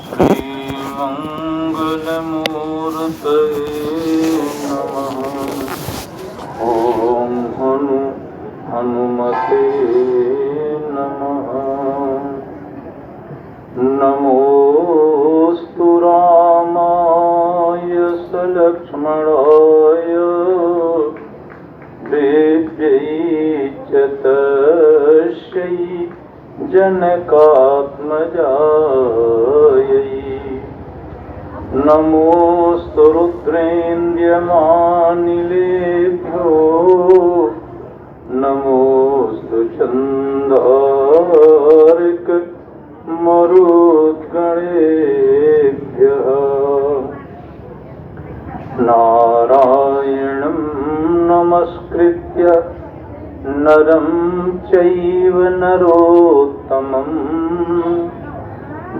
श्रीमङ्गलमूर्तये नमः। ॐ हनुमते नमः। नमोऽस्तु रामाय सलक्ष्मणाय देव्यै च तस्यै जनकात्मजायै। नमोऽस्तु रुद्रेन्द्रमानिलेभ्यो नमोऽस्तु छन्दार्क मरुद्गणेभ्यः। नारायणं नमस्कृत्य नरं चैव नरोत्तमं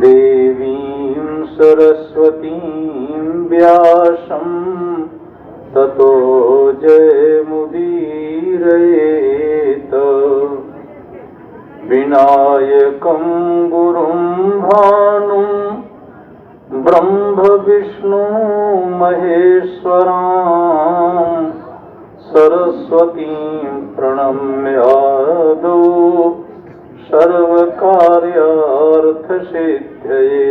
देवीं सरस्वतीं व्यासं ततो जयमुदीरयेत्। विनायकं गुरुं भानुं ब्रह्म विष्णु महेश्वरां सरस्वतीं प्रणम्यादो सर्वकार्यार्थसिद्धये।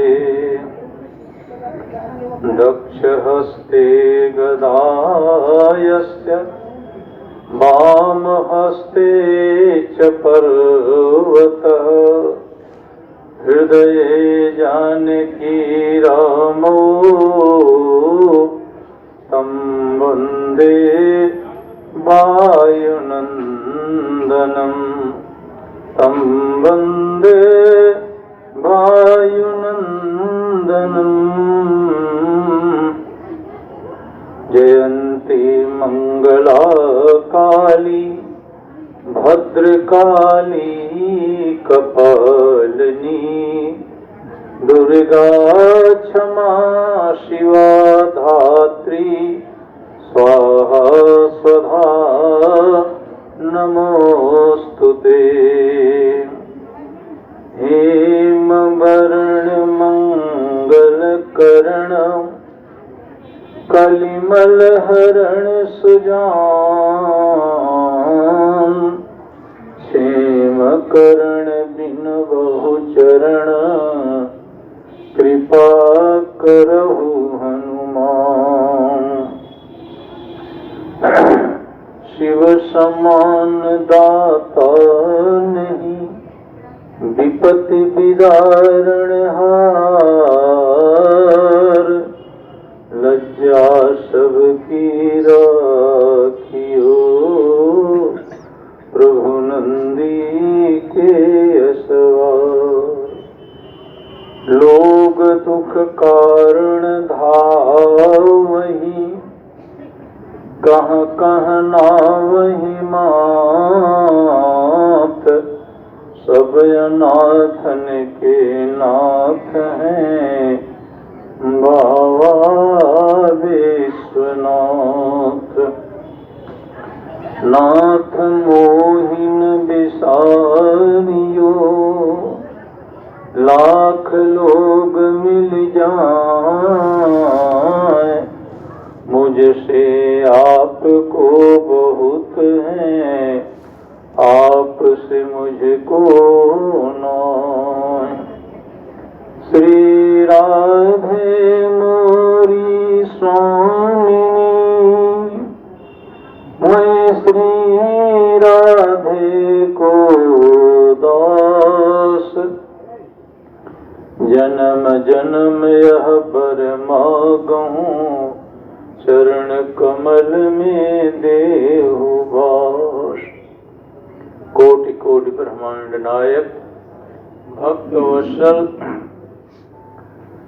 दक्षहस्ते गदायस्य वामहस्ते च पर्वतः। हृदये जानकी रामो तं वन्दे वायुनन्दनम् तं वन्दे वायुनन्दनम्। जयन्ती मङ्गला काली भद्रकाली कपालिनी दुर्गा क्षमा शिवा धात्री स्वाहा स्वधा नमोस्तुते। हेमवर्ण कलिमलहरण सुजान क्षेमकरण बिन बहुचरण कृपा करहु हनुमान। शिव समान दाता नहीं विपत्ति विदारण हार। लज्जा सबकी राखियो प्रभु नंदी के असवार। लोग दुख कारण धावहीं कहाँ कहाँ नावहीं मात। सब अनाथन के नाथ हैं बाबा विश्वनाथ। नाथ मोहिन बिसारियो लाख लोग मिल जाए। मुझसे आपको बहुत है आप से मुझको नाय। श्री राधे मोरी स्वामिनी मैं श्री राधे को दास। जन्म जन्म यह पर मागहूँ चरण कमल में देहु वास। कोटि कोटि ब्रह्मांड नायक भक्त वत्सल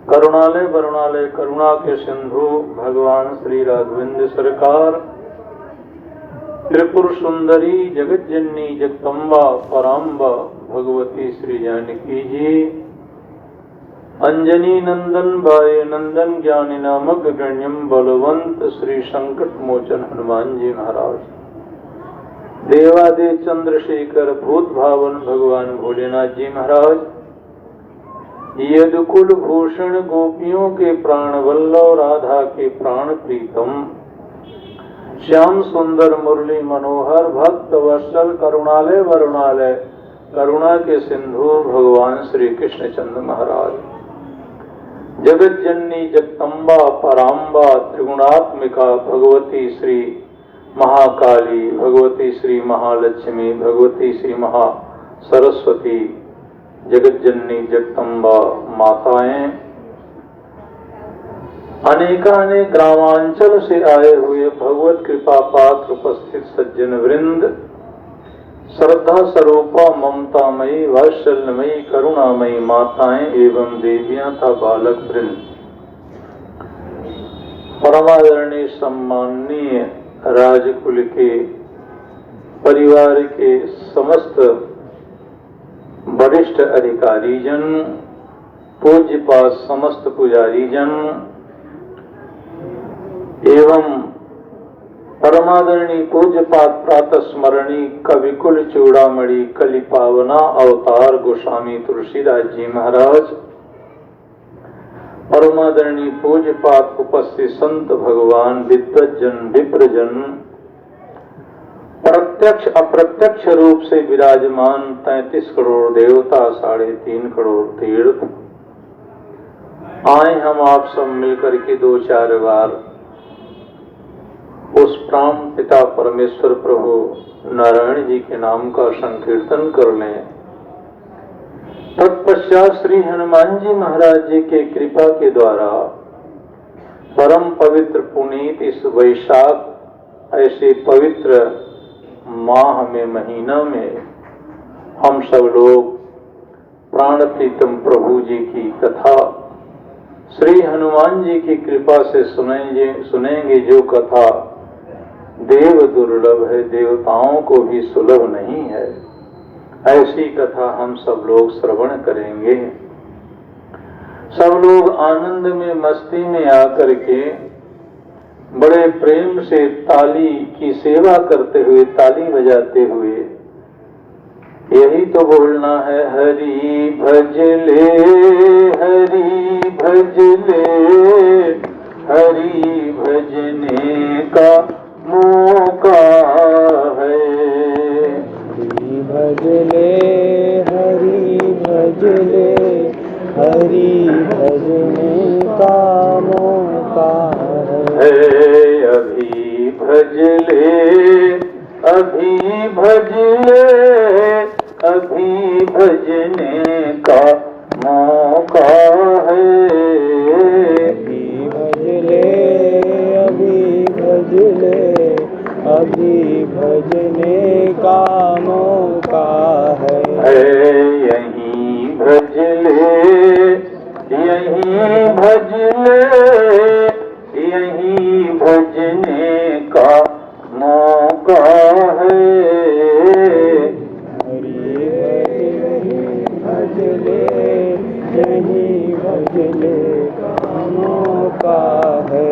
करुणालय वरुणालय करुणा के सिंधु भगवान श्री राघवेंद्र सरकार त्रिपुर सुंदरी जगत जननी जगदम्बा पराम्बा भगवती श्री जानकी जी अंजनी नंदन बाय नंदन ज्ञानी नामक गण्यम बलवंत श्री संकट मोचन हनुमान जी महाराज देवादि चंद्रशेखर भूत भावन भगवान भोलेनाथ जी महाराज यदुकुल भूषण गोपियों के प्राण वल्लभ राधा के प्राण प्रीतम श्याम सुंदर मुरली मनोहर भक्त वत्सल करुणालय वरुणालय करुणा के सिंधु भगवान श्री कृष्ण चंद्र महाराज, जगत जननी जगदम्बा पराम्बा त्रिगुणात्मिका भगवती श्री महाकाली, भगवती श्री महालक्ष्मी, भगवती श्री महा सरस्वती, जगत जननी जगदम्बा माताएं, अनेकानेक ग्रामांचल से आए हुए भगवत कृपा पात्र उपस्थित सज्जन वृंद, श्रद्धा स्वरूपा ममतामयी वात्सल्यमयी करुणामयी माताएं एवं देवियां था बालक वृंद, परमादरणीय सम्माननीय राजकुल के परिवार के समस्त वरिष्ठ अधिकारी जन, पूज्यपाद समस्त पुजारी जन एवं परमादरणीय पूज्यपाद प्रातः स्मरणी कविकुल चूड़ामणि कलि पावना अवतार गोस्वामी तुलसीदास जी महाराज, परमादरणीय पूज्यपाद उपस्थित संत भगवान विद्वज्जन विप्रजन, प्रत्यक्ष अप्रत्यक्ष रूप से विराजमान 33 करोड़ देवता, 3.5 करोड़ तीर्थ, आए हम आप सब मिलकर के 2-4 बार उस प्राण पिता परमेश्वर प्रभु नारायण जी के नाम का संकीर्तन कर लें। तत्पश्चात श्री हनुमान जी महाराज जी के कृपा के द्वारा परम पवित्र पुनीत इस वैशाख ऐसे पवित्र माह में महीना में हम सब लोग प्राण प्रीतम प्रभु जी की कथा श्री हनुमान जी की कृपा से सुनेंगे जो कथा देव दुर्लभ है, देवताओं को भी सुलभ नहीं है, ऐसी कथा हम सब लोग श्रवण करेंगे। सब लोग आनंद में मस्ती में आकर के बड़े प्रेम से ताली की सेवा करते हुए, ताली बजाते हुए यही तो बोलना है, हरि भज ले, हरि भज ले, हरि भजने का मौका है, हरि भज ले, हरि भज ले, हरि भजने का मौका है, अभी भज ले, अभी भज ले, अभी भजने का मौका है, अभी भज ले, अभी भज ले, अभी भजने का मौका है, यहीं भज ले, यहीं भज ले, यहीं भजने का मौका है, हरि भज ले, यहीं भजने का मौका है।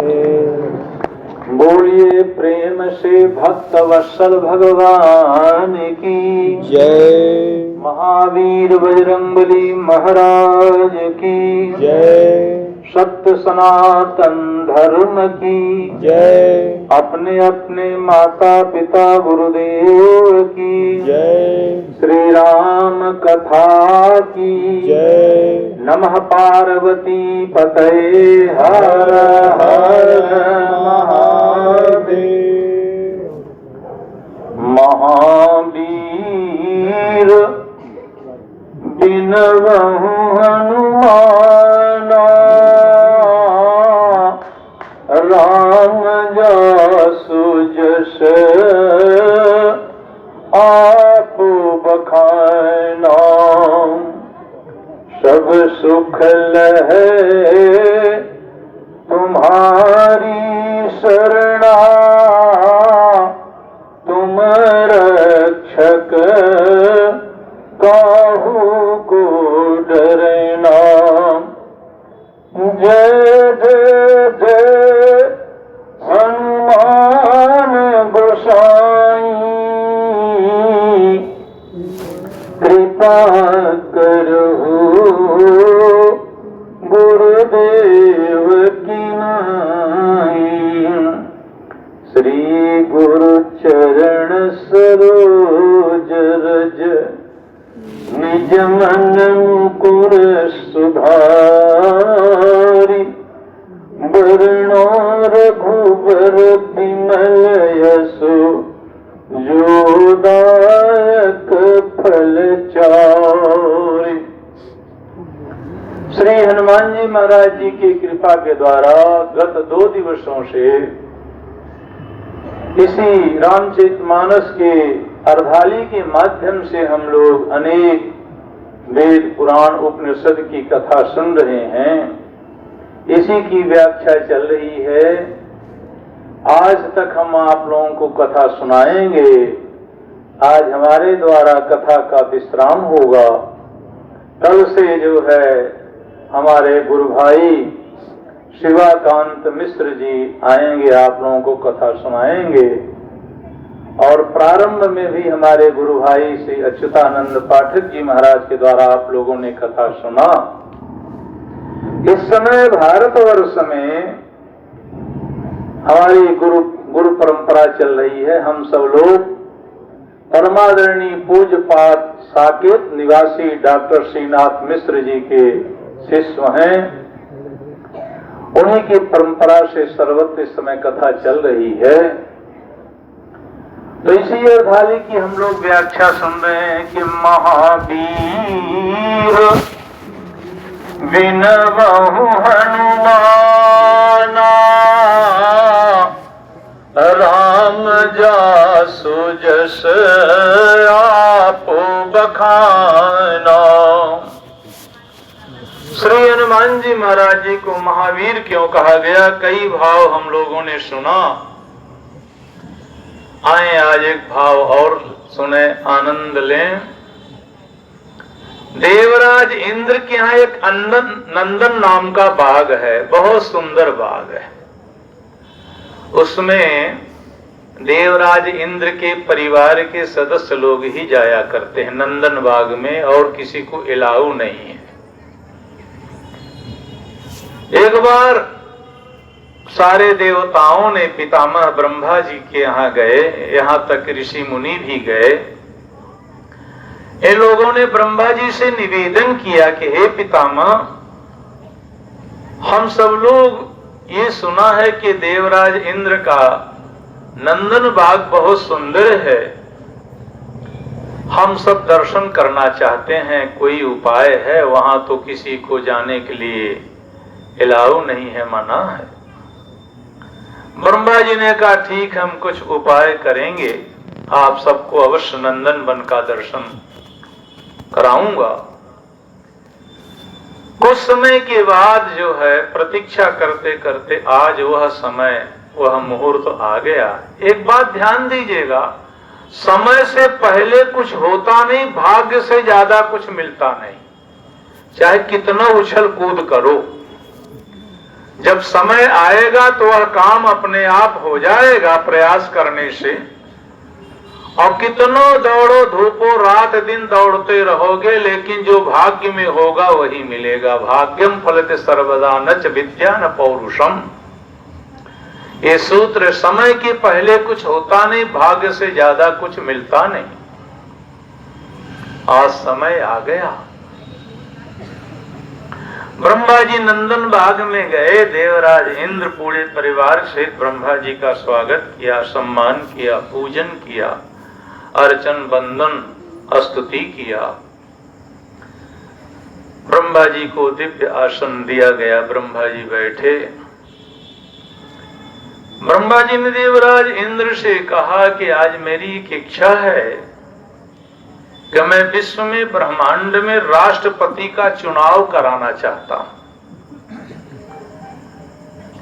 बोलिए प्रेम से भक्त वत्सल भगवान की जय, महावीर बजरंगबली महाराज की जय, सत्य सनातन धर्म की जय, अपने अपने माता पिता गुरुदेव की जय, श्री राम कथा की जय, नमः पार्वती पतये हर हर महादेव। महावीर बिनवहु हनुमाना, राम जासु जस आप बखाना, सब सुख लहे तुम्हारी शरणा, तुम रक्षक काहू को डरना, जय जय जय हनुमान गोसाई, कृपा करहु जोदायक फल चारि। श्री हनुमान जी महाराज जी की कृपा के द्वारा गत 2 दिवसों से इसी रामचरितमानस के अर्धाली के माध्यम से हम लोग अनेक वेद पुराण उपनिषद की कथा सुन रहे हैं। इसी की व्याख्या चल रही है। आज तक हम आप लोगों को कथा सुनाएंगे। आज हमारे द्वारा कथा का विश्राम होगा। कल से जो है हमारे गुरु भाई शिवाकांत मिश्र जी आएंगे, आप लोगों को कथा सुनाएंगे। और प्रारंभ में भी हमारे गुरु भाई श्री अच्युतानंद पाठक जी महाराज के द्वारा आप लोगों ने कथा सुना। इस समय भारतवर्ष में हमारी गुरु परंपरा चल रही है। हम सब लोग परमादरणीय पूज्य पाठ साकेत निवासी डॉक्टर श्रीनाथ मिश्र जी के शिष्य हैं। उन्हीं की परंपरा से सर्वत्र इस समय कथा चल रही है। तो इसी अर्धाली की हम लोग व्याख्या सुन रहे हैं कि महावीर विनवहु हनुमाना, राम जासु जस आपो बखाना। श्री हनुमान जी महाराज जी को महावीर क्यों कहा गया? कई भाव हम लोगों ने सुना। आए आज एक भाव और सुने, आनंद लें। देवराज इंद्र के यहाँ एक नंदन नाम का बाग है, बहुत सुंदर बाग है। उसमें देवराज इंद्र के परिवार के सदस्य लोग ही जाया करते हैं नंदन बाग में, और किसी को अलाउ नहीं है। एक बार सारे देवताओं ने पितामह ब्रह्मा जी के यहाँ गए, यहाँ तक ऋषि मुनि भी गए। इन लोगों ने ब्रह्मा जी से निवेदन किया कि हे पितामह, हम सब लोग ये सुना है कि देवराज इंद्र का नंदन बाग बहुत सुंदर है, हम सब दर्शन करना चाहते हैं, कोई उपाय है? वहां तो किसी को जाने के लिए अलाउ नहीं है, मना है। ब्रह्मा जी ने कहा ठीक, हम कुछ उपाय करेंगे, आप सबको अवश्य नंदन वन का दर्शन कराऊंगा। कुछ समय के बाद जो है प्रतीक्षा करते करते आज वह समय, वह मुहूर्त आ गया। एक बात ध्यान दीजिएगा, समय से पहले कुछ होता नहीं, भाग्य से ज्यादा कुछ मिलता नहीं, चाहे कितना उछल कूद करो। जब समय आएगा तो वह काम अपने आप हो जाएगा प्रयास करने से। और कितनो दौड़ो धूपो रात दिन दौड़ते रहोगे, लेकिन जो भाग्य में होगा वही मिलेगा। भाग्यम फलते सर्वदा नच विद्या न पौरुषम। ये सूत्र, समय के पहले कुछ होता नहीं, भाग्य से ज्यादा कुछ मिलता नहीं। आज समय आ गया। ब्रह्मा जी नंदन बाग में गए। देवराज इंद्र पूरे परिवार से ब्रह्मा जी का स्वागत किया, सम्मान किया, पूजन किया, अर्चन बंदन स्तुति किया। ब्रह्मा जी को दिव्य आसन दिया गया, ब्रह्मा जी बैठे। ब्रह्मा जी ने देवराज इंद्र से कहा कि आज मेरी एक इच्छा है कि मैं विश्व में ब्रह्मांड में राष्ट्रपति का चुनाव कराना चाहता हूं,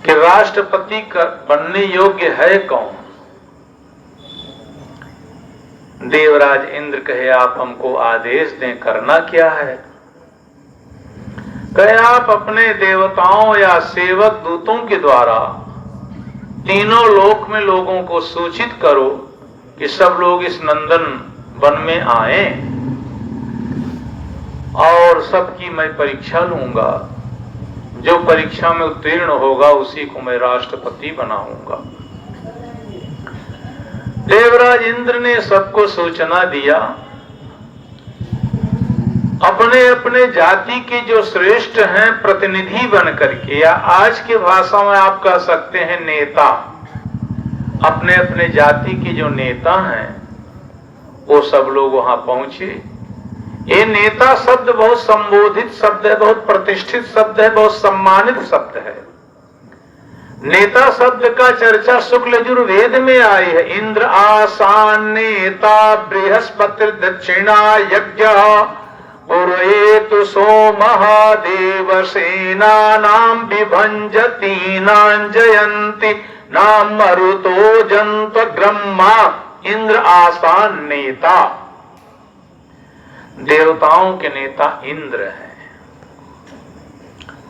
कि राष्ट्रपति बनने योग्य है कौन? देवराज इंद्र कहे आप हमको आदेश दें, करना क्या है? कहे आप अपने देवताओं या सेवक दूतों के द्वारा तीनों लोक में लोगों को सूचित करो कि सब लोग इस नंदन वन में आए, और सबकी मैं परीक्षा लूंगा। जो परीक्षा में उत्तीर्ण होगा उसी को मैं राष्ट्रपति बनाऊंगा। देवराज इंद्र ने सबको सूचना दिया। अपने अपने जाति के जो श्रेष्ठ हैं प्रतिनिधि बन करके, या आज के भाषा में आप कह सकते हैं नेता, अपने अपने जाति के जो नेता हैं वो सब लोग वहां पहुंचे। ये नेता शब्द बहुत संबोधित शब्द है, बहुत प्रतिष्ठित शब्द है, बहुत सम्मानित शब्द है। नेता शब्द का चर्चा शुक्ल यजुर्वेद में आई है। इंद्र आसान नेता बृहस्पति दक्षिणा यज्ञ गुरुएतु सो महादेव सेना नाम विभंजती नाम जयंती नाम मरुतो जंत ब्रह्मा। इंद्र आसान नेता, देवताओं के नेता इंद्र हैं।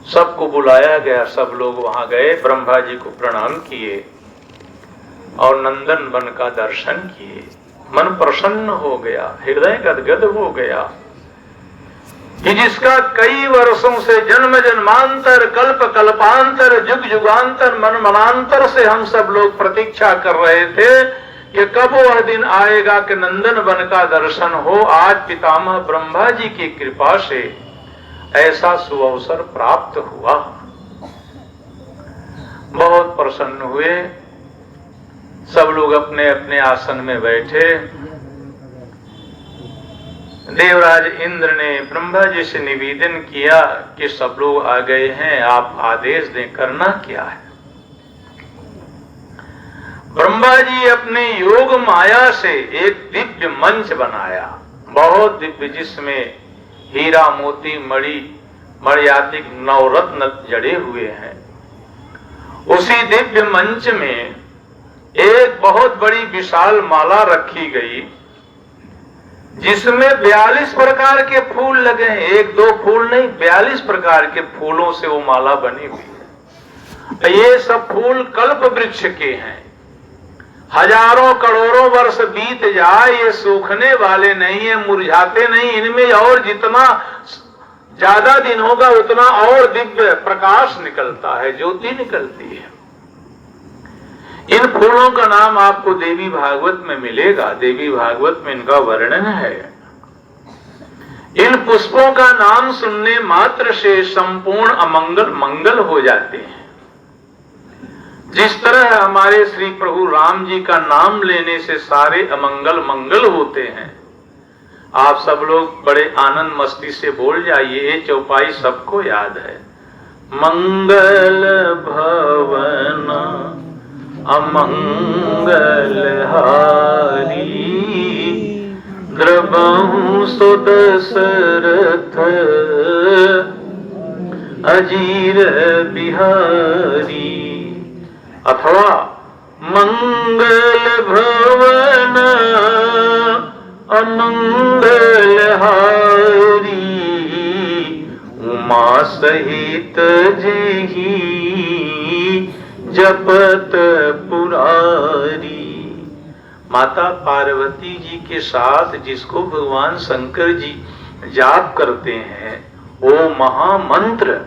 सबको बुलाया गया, सब लोग वहां गए, ब्रह्मा जी को प्रणाम किए और नंदन वन का दर्शन किए। मन प्रसन्न हो गया, हृदय गदगद हो गया कि जिसका कई वर्षों से जन्म जन्मांतर कल्प कल्पांतर युग युगांतर मन मनांतर से हम सब लोग प्रतीक्षा कर रहे थे कि कब वह दिन आएगा कि नंदन वन का दर्शन हो। आज पितामह ब्रह्मा जी की कृपा से ऐसा सुअवसर प्राप्त हुआ। बहुत प्रसन्न हुए, सब लोग अपने अपने आसन में बैठे। देवराज इंद्र ने ब्रह्मा जी से निवेदन किया कि सब लोग आ गए हैं, आप आदेश दें, करना क्या है। ब्रह्मा जी अपने योग माया से एक दिव्य मंच बनाया, बहुत दिव्य, जिसमें हीरा मोती मणि मणियातिक नवरत्न जड़े हुए हैं। उसी दिव्य मंच में एक बहुत बड़ी विशाल माला रखी गई जिसमें 42 प्रकार के फूल लगे हैं। एक दो फूल नहीं, 42 प्रकार के फूलों से वो माला बनी हुई है। ये सब फूल कल्प वृक्ष के हैं। हजारों करोड़ों वर्ष बीत जाए ये सूखने वाले नहीं है, मुरझाते नहीं। इनमें और जितना ज्यादा दिन होगा उतना और दिव्य प्रकाश निकलता है, ज्योति निकलती है। इन फूलों का नाम आपको देवी भागवत में मिलेगा। देवी भागवत में इनका वर्णन है। इन पुष्पों का नाम सुनने मात्र से संपूर्ण अमंगल मंगल हो जाते हैं। जिस तरह हमारे श्री प्रभु राम जी का नाम लेने से सारे अमंगल मंगल होते हैं। आप सब लोग बड़े आनंद मस्ती से बोल जाइए, ये चौपाई सबको याद है। मंगल भवन अमंगल हारी द्रवहु सो दशरथ अजीर बिहारी। अथवा मंगल भवन अमंगल हारी उमा सहित जेहि जपत पुरारी। माता पार्वती जी के साथ जिसको भगवान शंकर जी जाप करते हैं, वो महामंत्र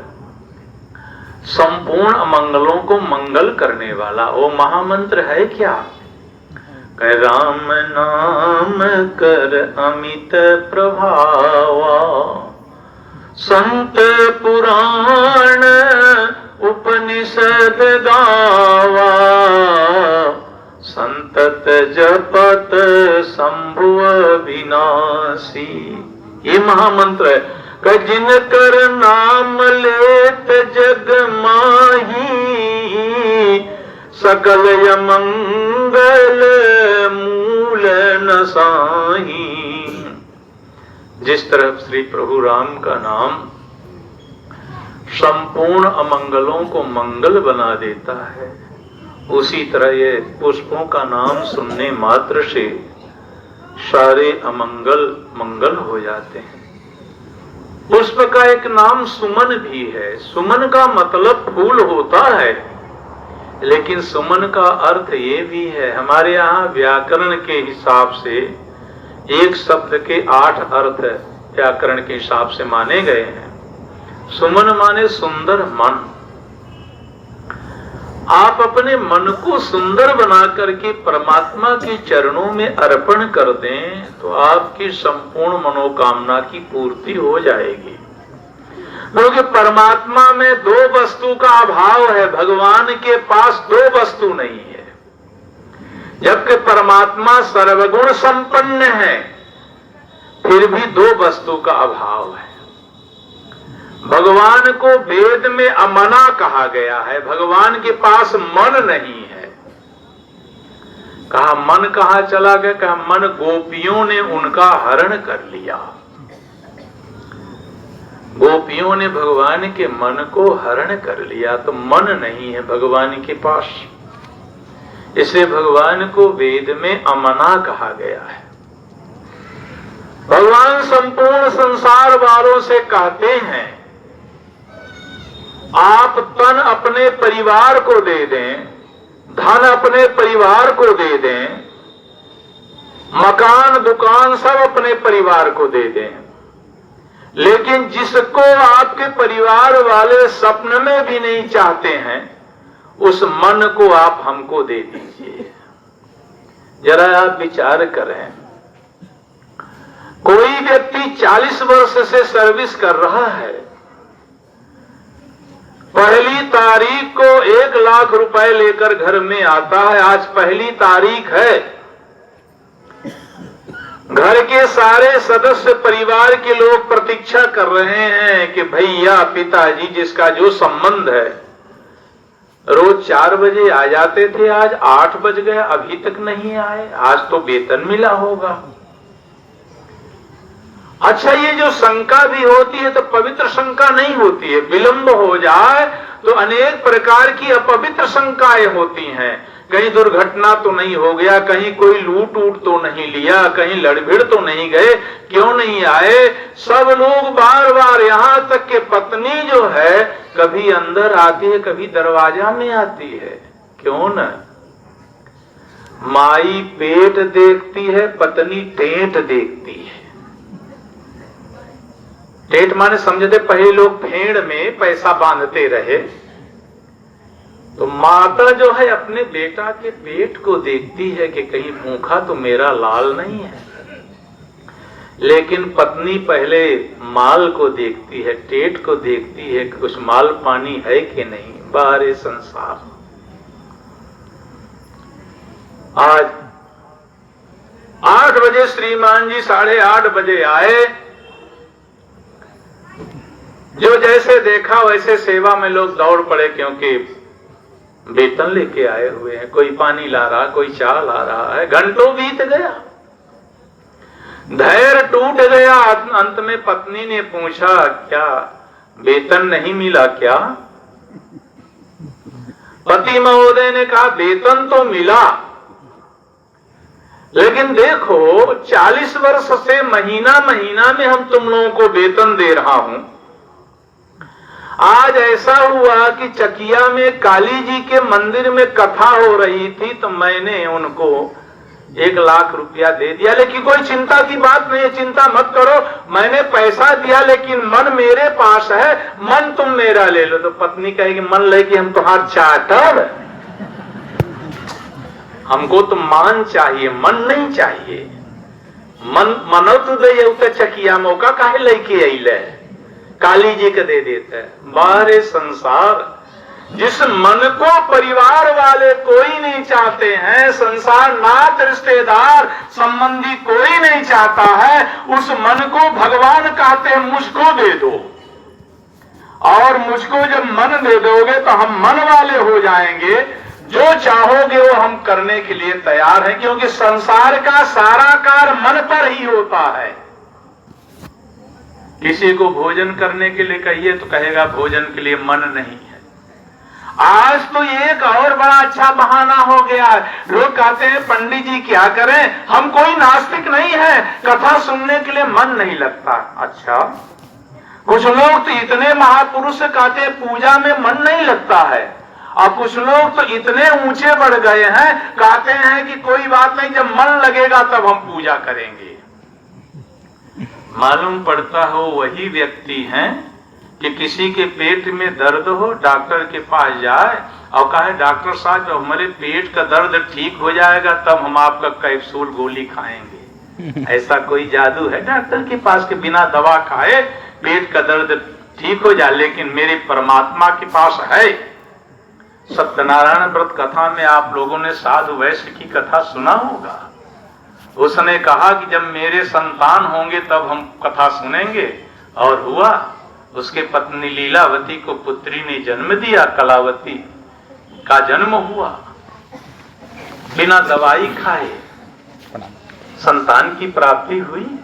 संपूर्ण अमंगलों को मंगल करने वाला वो महामंत्र है क्या? कह राम नाम कर अमित प्रभावा संत पुराण उपनिषद गावा संतत जपत शंभु विनाशी। ये महामंत्र है। जिन कर नाम लेत जग माही सकल यमंगल मूल नसाही। जिस तरह श्री प्रभु राम का नाम संपूर्ण अमंगलों को मंगल बना देता है, उसी तरह ये पुष्पों का नाम सुनने मात्र से सारे अमंगल मंगल हो जाते हैं। पुष्प का एक नाम सुमन भी है। सुमन का मतलब फूल होता है, लेकिन सुमन का अर्थ ये भी है। हमारे यहाँ व्याकरण के हिसाब से एक शब्द के 8 अर्थ व्याकरण के हिसाब से माने गए हैं। सुमन माने सुंदर मन। आप अपने मन को सुंदर बना करके परमात्मा के चरणों में अर्पण कर दें तो आपकी संपूर्ण मनोकामना की पूर्ति हो जाएगी। क्योंकि परमात्मा में 2 वस्तु का अभाव है, भगवान के पास 2 वस्तु नहीं है। जबकि परमात्मा सर्वगुण संपन्न है, फिर भी दो वस्तु का अभाव है। भगवान को वेद में अमना कहा गया है, भगवान के पास मन नहीं है। कहा मन कहां चला गया? कहा मन गोपियों ने उनका हरण कर लिया। गोपियों ने भगवान के मन को हरण कर लिया, तो मन नहीं है भगवान के पास। इसे भगवान को वेद में अमना कहा गया है। भगवान संपूर्ण संसार वालों से कहते हैं, आप तन अपने परिवार को दे दें, धन अपने परिवार को दे दें, मकान दुकान सब अपने परिवार को दे दें, लेकिन जिसको आपके परिवार वाले स्वप्न में भी नहीं चाहते हैं, उस मन को आप हमको दे दीजिए। जरा आप विचार करें, कोई व्यक्ति 40 वर्ष से सर्विस कर रहा है, पहली तारीख को 1 लाख रुपए लेकर घर में आता है। आज पहली तारीख है, घर के सारे सदस्य परिवार के लोग प्रतीक्षा कर रहे हैं कि भैया पिताजी जिसका जो संबंध है, रोज 4 बजे आ जाते थे, आज 8 बज गए, अभी तक नहीं आए, आज तो वेतन मिला होगा। अच्छा, ये जो शंका भी होती है तो पवित्र शंका नहीं होती है। विलंब हो जाए तो अनेक प्रकार की अपवित्र शंकाएं होती हैं। कहीं दुर्घटना तो नहीं हो गया, कहीं कोई लूट उट तो नहीं लिया, कहीं लड़भिड़ तो नहीं गए, क्यों नहीं आए? सब लोग बार बार, यहां तक कि पत्नी जो है कभी अंदर आती है, कभी दरवाजा में आती है। क्यों न? माई पेट देखती है, पत्नी टेंट देखती है। टेंट माने समझते, पहले लोग भेड़ में पैसा बांधते रहे, तो माता जो है अपने बेटा के पेट को देखती है कि कहीं भूखा तो मेरा लाल नहीं है। लेकिन पत्नी पहले माल को देखती है, टेट को देखती है कि कुछ माल पानी है कि नहीं। बाहर संसार। आज 8 बजे श्रीमान जी 8:30 बजे आए। जो जैसे देखा वैसे सेवा में लोग दौड़ पड़े, क्योंकि वेतन लेके आए हुए हैं। कोई पानी ला रहा, कोई चाय ला रहा है। घंटों बीत गया, धैर्य टूट गया। अंत में पत्नी ने पूछा, क्या वेतन नहीं मिला क्या? पति महोदय ने कहा, वेतन तो मिला, लेकिन देखो 40 वर्ष से महीना महीना में हम तुम लोगों को वेतन दे रहा हूं। आज ऐसा हुआ कि चकिया में काली जी के मंदिर में कथा हो रही थी, तो मैंने उनको 1 लाख रुपया दे दिया। लेकिन कोई चिंता की बात नहीं है, चिंता मत करो, मैंने पैसा दिया लेकिन मन मेरे पास है, मन तुम मेरा ले लो। तो पत्नी कहेगी, मन लेके हम तुम्हार चाटर, हमको तो मान चाहिए, मन नहीं चाहिए। मनो तो दे चकिया मौका काहे लेके अइले, काली जी के दे देते हैं। बाहर संसार, जिस मन को परिवार वाले कोई नहीं चाहते हैं, संसार नात रिश्तेदार संबंधी कोई नहीं चाहता है, उस मन को भगवान कहते हैं मुझको दे दो। और मुझको जब मन दे दोगे तो हम मन वाले हो जाएंगे, जो चाहोगे वो हम करने के लिए तैयार हैं, क्योंकि संसार का सारा कार्य मन पर ही होता है। किसी को भोजन करने के लिए कहिए तो कहेगा भोजन के लिए मन नहीं है। आज तो एक और बड़ा अच्छा बहाना हो गया है। लोग कहते हैं पंडित जी क्या करें, हम कोई नास्तिक नहीं है, कथा सुनने के लिए मन नहीं लगता। अच्छा, कुछ लोग तो इतने महापुरुष कहते हैं पूजा में मन नहीं लगता है, और कुछ लोग तो इतने ऊंचे बढ़ गए हैं, कहते हैं कि कोई बात नहीं, जब मन लगेगा तब हम पूजा करेंगे। मालूम पड़ता हो वही व्यक्ति हैं कि किसी के पेट में दर्द हो, डॉक्टर के पास जाए और कहे डॉक्टर साहब जब हमारे पेट का दर्द ठीक हो जाएगा तब हम आपका कैप्सूल गोली खाएंगे। ऐसा कोई जादू है डॉक्टर के पास के बिना दवा खाए पेट का दर्द ठीक हो जाए? लेकिन मेरे परमात्मा के पास है। सत्यनारायण व्रत कथा में आप लोगों ने साधु वैश्य की कथा सुना होगा। उसने कहा कि जब मेरे संतान होंगे तब हम कथा सुनेंगे, और हुआ। उसके पत्नी लीलावती को पुत्री ने जन्म दिया, कलावती का जन्म हुआ। बिना दवाई खाए संतान की प्राप्ति हुई।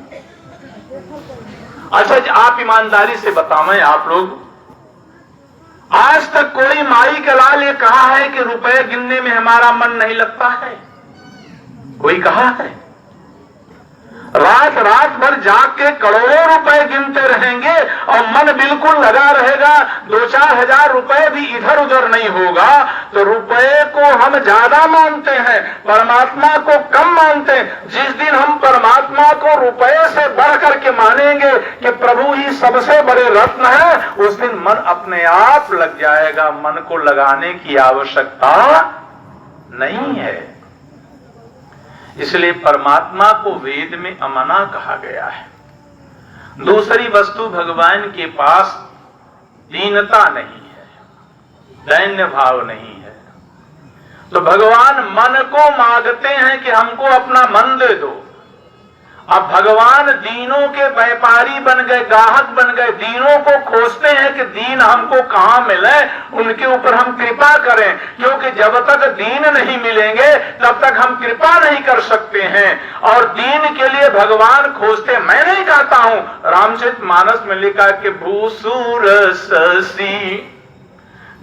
अच्छा जी, आप ईमानदारी से बतावें, आप लोग आज तक कोई माई का लाल ये कहा है कि रुपए गिनने में हमारा मन नहीं लगता है? कोई कहा है? रात रात भर जाग के करोड़ों रुपए गिनते रहेंगे और मन बिल्कुल लगा रहेगा, 2-4 हजार रुपए भी इधर उधर नहीं होगा। तो रुपए को हम ज्यादा मानते हैं, परमात्मा को कम मानते हैं। जिस दिन हम परमात्मा को रुपए से बढ़ करके मानेंगे कि प्रभु ही सबसे बड़े रत्न है, उस दिन मन अपने आप लग जाएगा। मन को लगाने की आवश्यकता नहीं है। इसलिए परमात्मा को वेद में अमना कहा गया है। दूसरी वस्तु भगवान के पास दीनता नहीं है, दैन्य भाव नहीं है। तो भगवान मन को मांगते हैं कि हमको अपना मन दे दो। अब भगवान दीनों के व्यापारी बन गए, ग्राहक बन गए। दीनों को खोजते हैं कि दीन हमको कहां मिले, उनके ऊपर हम कृपा करें, क्योंकि जब तक दीन नहीं मिलेंगे तब तक हम कृपा नहीं कर सकते हैं। और दीन के लिए भगवान खोजते। मैं नहीं कहता हूं, रामचरितमानस में लिखा कि भूसुर शशि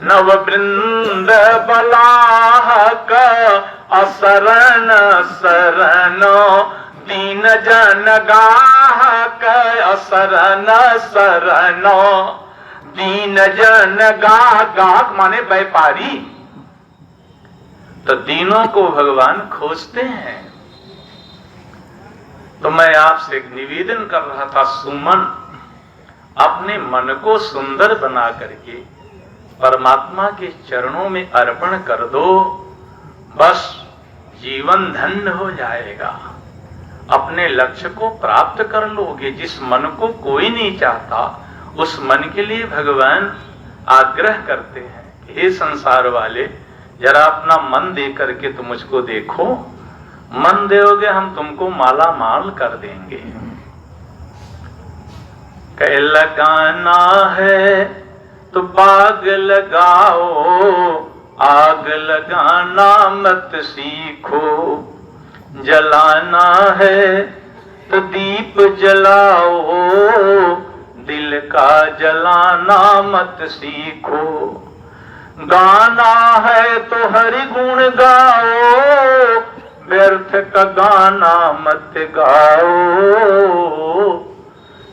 नव वृंद बलाहक असरण शरण दीन जन गाहक असरण शरण। दीन जन गाहक माने व्यापारी। तो दीनों को भगवान खोजते हैं। तो मैं आपसे एक निवेदन कर रहा था, सुमन, अपने मन को सुंदर बना करके परमात्मा के चरणों में अर्पण कर दो, बस जीवन धन्य हो जाएगा। अपने लक्ष्य को प्राप्त कर लोगे। जिस मन को कोई नहीं चाहता, उस मन के लिए भगवान आग्रह करते हैं, हे संसार वाले, जरा अपना मन दे करके तुम मुझको देखो। मन दोगे हम तुमको माला माल कर देंगे। कह लगाना है तो बाग लगाओ, आग लगाना मत सीखो। जलाना है तो दीप जलाओ, दिल का जलाना मत सीखो। गाना है तो हरि गुण गाओ, व्यर्थ का गाना मत गाओ।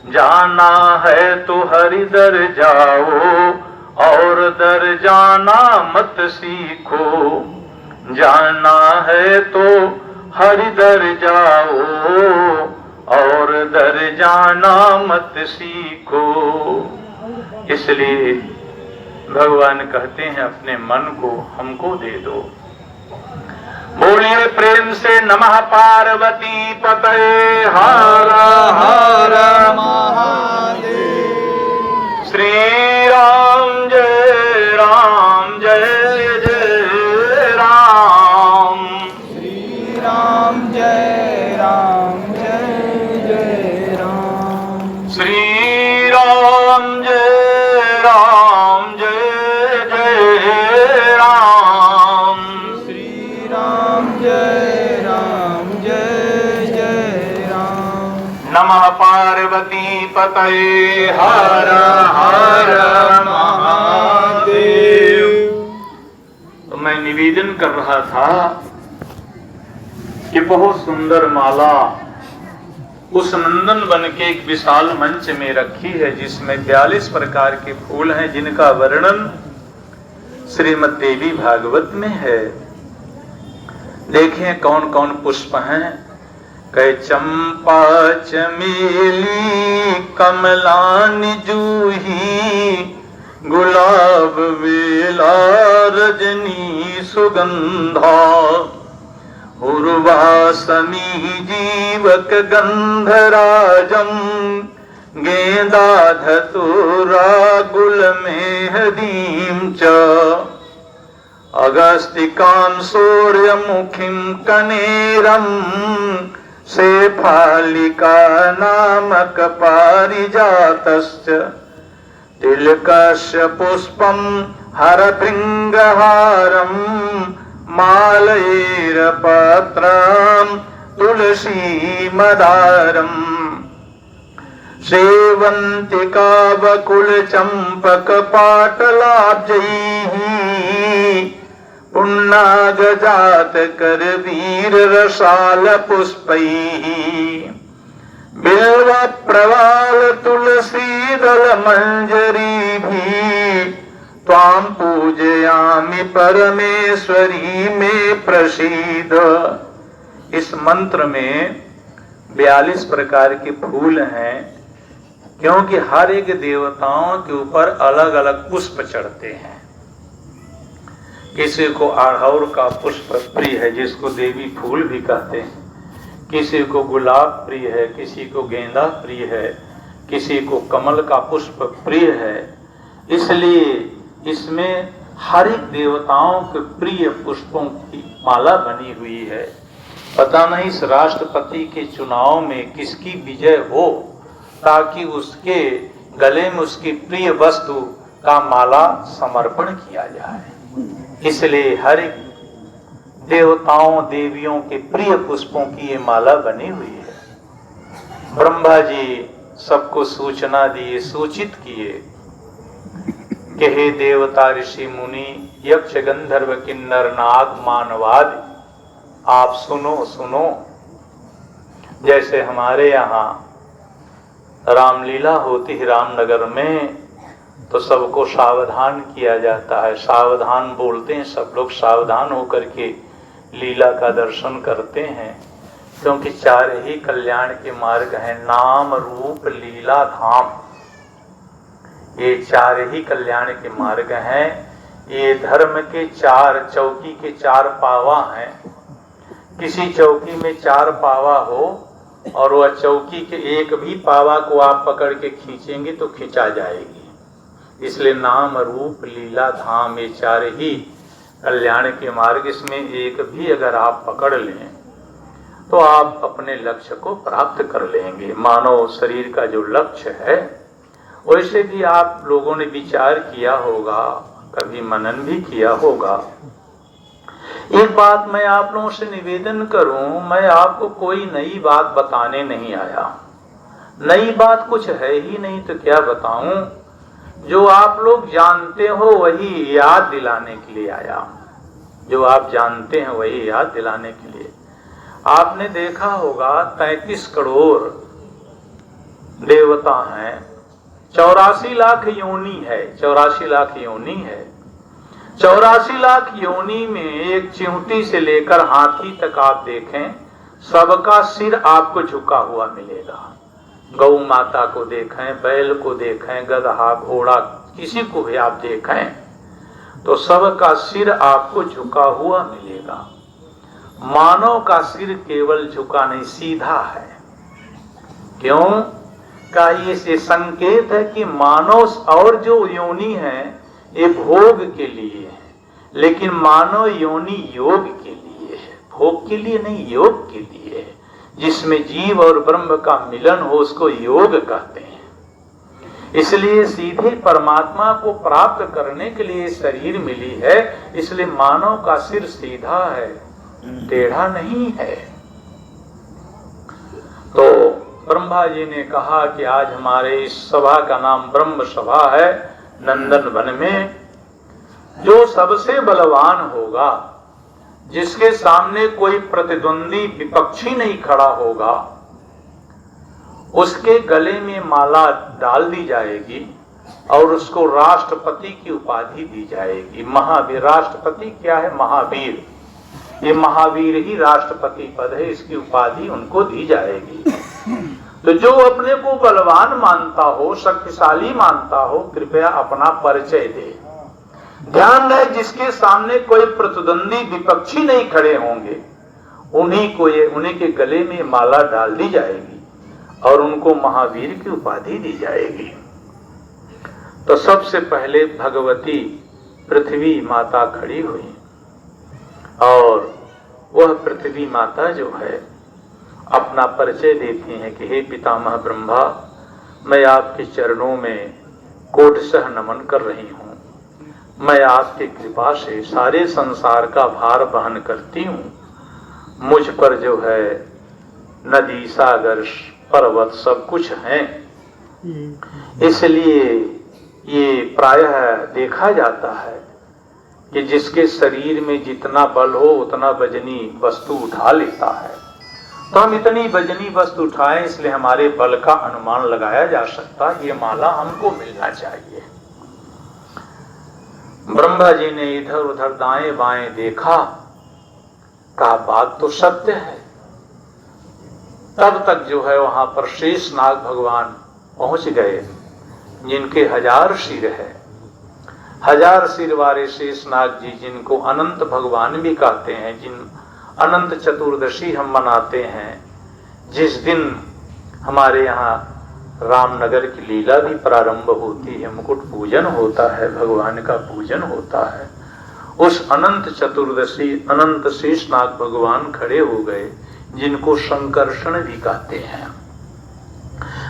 जाना है तो हरि दर जाओ, और दर जाना मत सीखो। जाना है तो हरि दर जाओ, और दर जाना मत सीखो। इसलिए भगवान कहते हैं, अपने मन को हमको दे दो। बोलिए प्रेम से नमः पार्वती पतये हर हर महादेव। श्री राम जय राम जय जय राम। श्री राम जय जय राम। श्री राम जय जय राम। श्री राम जय जय राम। नमः पार्वती पतये हर हर महादेव। तो मैं निवेदन कर रहा था कि बहुत सुंदर माला उस नंदन वन के एक विशाल मंच में रखी है, जिसमें 42 प्रकार के फूल हैं, जिनका वर्णन श्रीमद् देवी भागवत में है। देखें कौन कौन पुष्प हैं। कह चंपा चमेली कमलानि जूही, गुलाब बेला रजनी सुगंधा। उर्वासमी जीवक गंधराजम, गेंदा धतुरा गुल मेहदीम च। अगस्तिकां सूर्यमुखीं कनेरं शेफालिका नामक पारिजातस्य तिलकस्य पुष्पं हरभृङ्गहारं मालयैरपत्रं तुलसीमदारम् सेवन्तिका बकुलचम्पकपाटलाब्जैः पुन्नागजातकरवीररसालपुष्पैः बिल्वप्रवालतुलसीदलमञ्जरीभिः त्वां पूजयामि परमेश्वरी मे प्रसीद। इस मंत्र में 42 प्रकार के फूल हैं, क्योंकि हर एक देवताओं के ऊपर अलग अलग पुष्प चढ़ते हैं। किसी को अड़हुल का पुष्प प्रिय है, जिसको देवी फूल भी कहते हैं, किसी को गुलाब प्रिय है, किसी को गेंदा प्रिय है, किसी को कमल का पुष्प प्रिय है। इसलिए इसमें हर एक देवताओं के प्रिय पुष्पों की माला बनी हुई है। पता नहीं इस राष्ट्रपति के चुनाव में किसकी विजय हो, ताकि उसके गले में उसकी प्रिय वस्तु का माला समर्पण किया जाए। इसलिए हर एक देवताओं देवियों के प्रिय पुष्पों की ये माला बनी हुई है। ब्रह्मा जी सबको सूचना दिए, सूचित किए कि हे देवता ऋषि मुनि यक्ष गंधर्व किन्नर नाग मानवादि, आप सुनो सुनो। जैसे हमारे यहाँ रामलीला होती है रामनगर में, तो सबको सावधान किया जाता है। सावधान बोलते हैं, सब लोग सावधान होकर के लीला का दर्शन करते हैं, क्योंकि 4 ही कल्याण के मार्ग हैं, नाम रूप लीला धाम। ये 4 ही कल्याण के मार्ग हैं। ये धर्म के 4 चौकी के 4 पावा हैं। किसी चौकी में 4 पावा हो और वह चौकी के एक भी पावा को आप पकड़ के खींचेंगे तो खिंचा जाएगी। इसलिए नाम रूप लीला धाम ये 4 ही कल्याण के मार्ग, इसमें एक भी अगर आप पकड़ लें तो आप अपने लक्ष्य को प्राप्त कर लेंगे। मानव शरीर का जो लक्ष्य है, वैसे भी आप लोगों ने विचार किया होगा, कभी मनन भी किया होगा। एक बात मैं आप लोगों से निवेदन करूं, मैं आपको कोई नई बात बताने नहीं आया। नई बात कुछ है ही नहीं, तो क्या बताऊं। जो आप लोग जानते हो वही याद दिलाने के लिए आया। जो आप जानते हैं वही याद दिलाने के लिए। आपने देखा होगा 33 करोड़ देवता हैं, 84 लाख योनि है, 84 लाख योनि है। 84 लाख योनि में एक चिंटी से लेकर हाथी तक आप देखें, सबका सिर आपको झुका हुआ मिलेगा। गौ माता को देखें, बैल को देखें, गधा घोड़ा किसी को भी आप देखें तो सबका सिर आपको झुका हुआ मिलेगा। मानव का सिर केवल झुका नहीं, सीधा है। क्यों? का ये संकेत है कि मानव और जो योनि है ये भोग के लिए है, लेकिन मानव योनि योग के लिए है, भोग के लिए नहीं, योग के लिए है। जिसमें जीव और ब्रह्म का मिलन हो उसको योग कहते हैं। इसलिए सीधे परमात्मा को प्राप्त करने के लिए शरीर मिली है। इसलिए मानव का सिर सीधा है, टेढ़ा नहीं है। तो ब्रह्मा जी ने कहा कि आज हमारे इस सभा का नाम ब्रह्म सभा है। नंदन वन में जो सबसे बलवान होगा, जिसके सामने कोई प्रतिद्वंदी विपक्षी नहीं खड़ा होगा, उसके गले में माला डाल दी जाएगी और उसको राष्ट्रपति की उपाधि दी जाएगी। महावीर, राष्ट्रपति क्या है? महावीर। ये महावीर ही राष्ट्रपति पद है, इसकी उपाधि उनको दी जाएगी। तो जो अपने को बलवान मानता हो, शक्तिशाली मानता हो, कृपया अपना परिचय दे। ध्यान रहे, जिसके सामने कोई प्रतिद्वंदी विपक्षी नहीं खड़े होंगे, उन्हीं के गले में माला डाल दी जाएगी और उनको महावीर की उपाधि दी जाएगी। तो सबसे पहले भगवती पृथ्वी माता खड़ी हुई। और वह पृथ्वी माता जो है अपना परिचय देती हैं कि हे पितामह ब्रह्मा, मैं आपके चरणों में कोटशः नमन कर रही हूँ। मैं आपकी कृपा से सारे संसार का भार वहन करती हूँ। मुझ पर जो है नदी, सागर, पर्वत सब कुछ हैं। इसलिए ये प्रायः देखा जाता है कि जिसके शरीर में जितना बल हो उतना वजनी वस्तु उठा लेता है। तो हम इतनी वजनी वस्तु उठाएं, इसलिए हमारे बल का अनुमान लगाया जा सकता है। ये माला हमको मिलना चाहिए। ब्रह्मा जी ने इधर उधर दाएं बाएं देखा, कहा बात तो सत्य है। तब तक जो है वहां पर शेषनाग भगवान पहुंच गए, जिनके 1000 सिर है। 1000 सिर वाले शेषनाग जी, जिनको अनंत भगवान भी कहते हैं, जिन अनंत चतुर्दशी हम मनाते हैं, जिस दिन हमारे यहाँ रामनगर की लीला भी प्रारंभ होती है, मुकुट पूजन होता है, भगवान का पूजन होता है। उस अनंत चतुर्दशी अनंत शेषनाग भगवान खड़े हो गए, जिनको संकर्षण भी कहते हैं।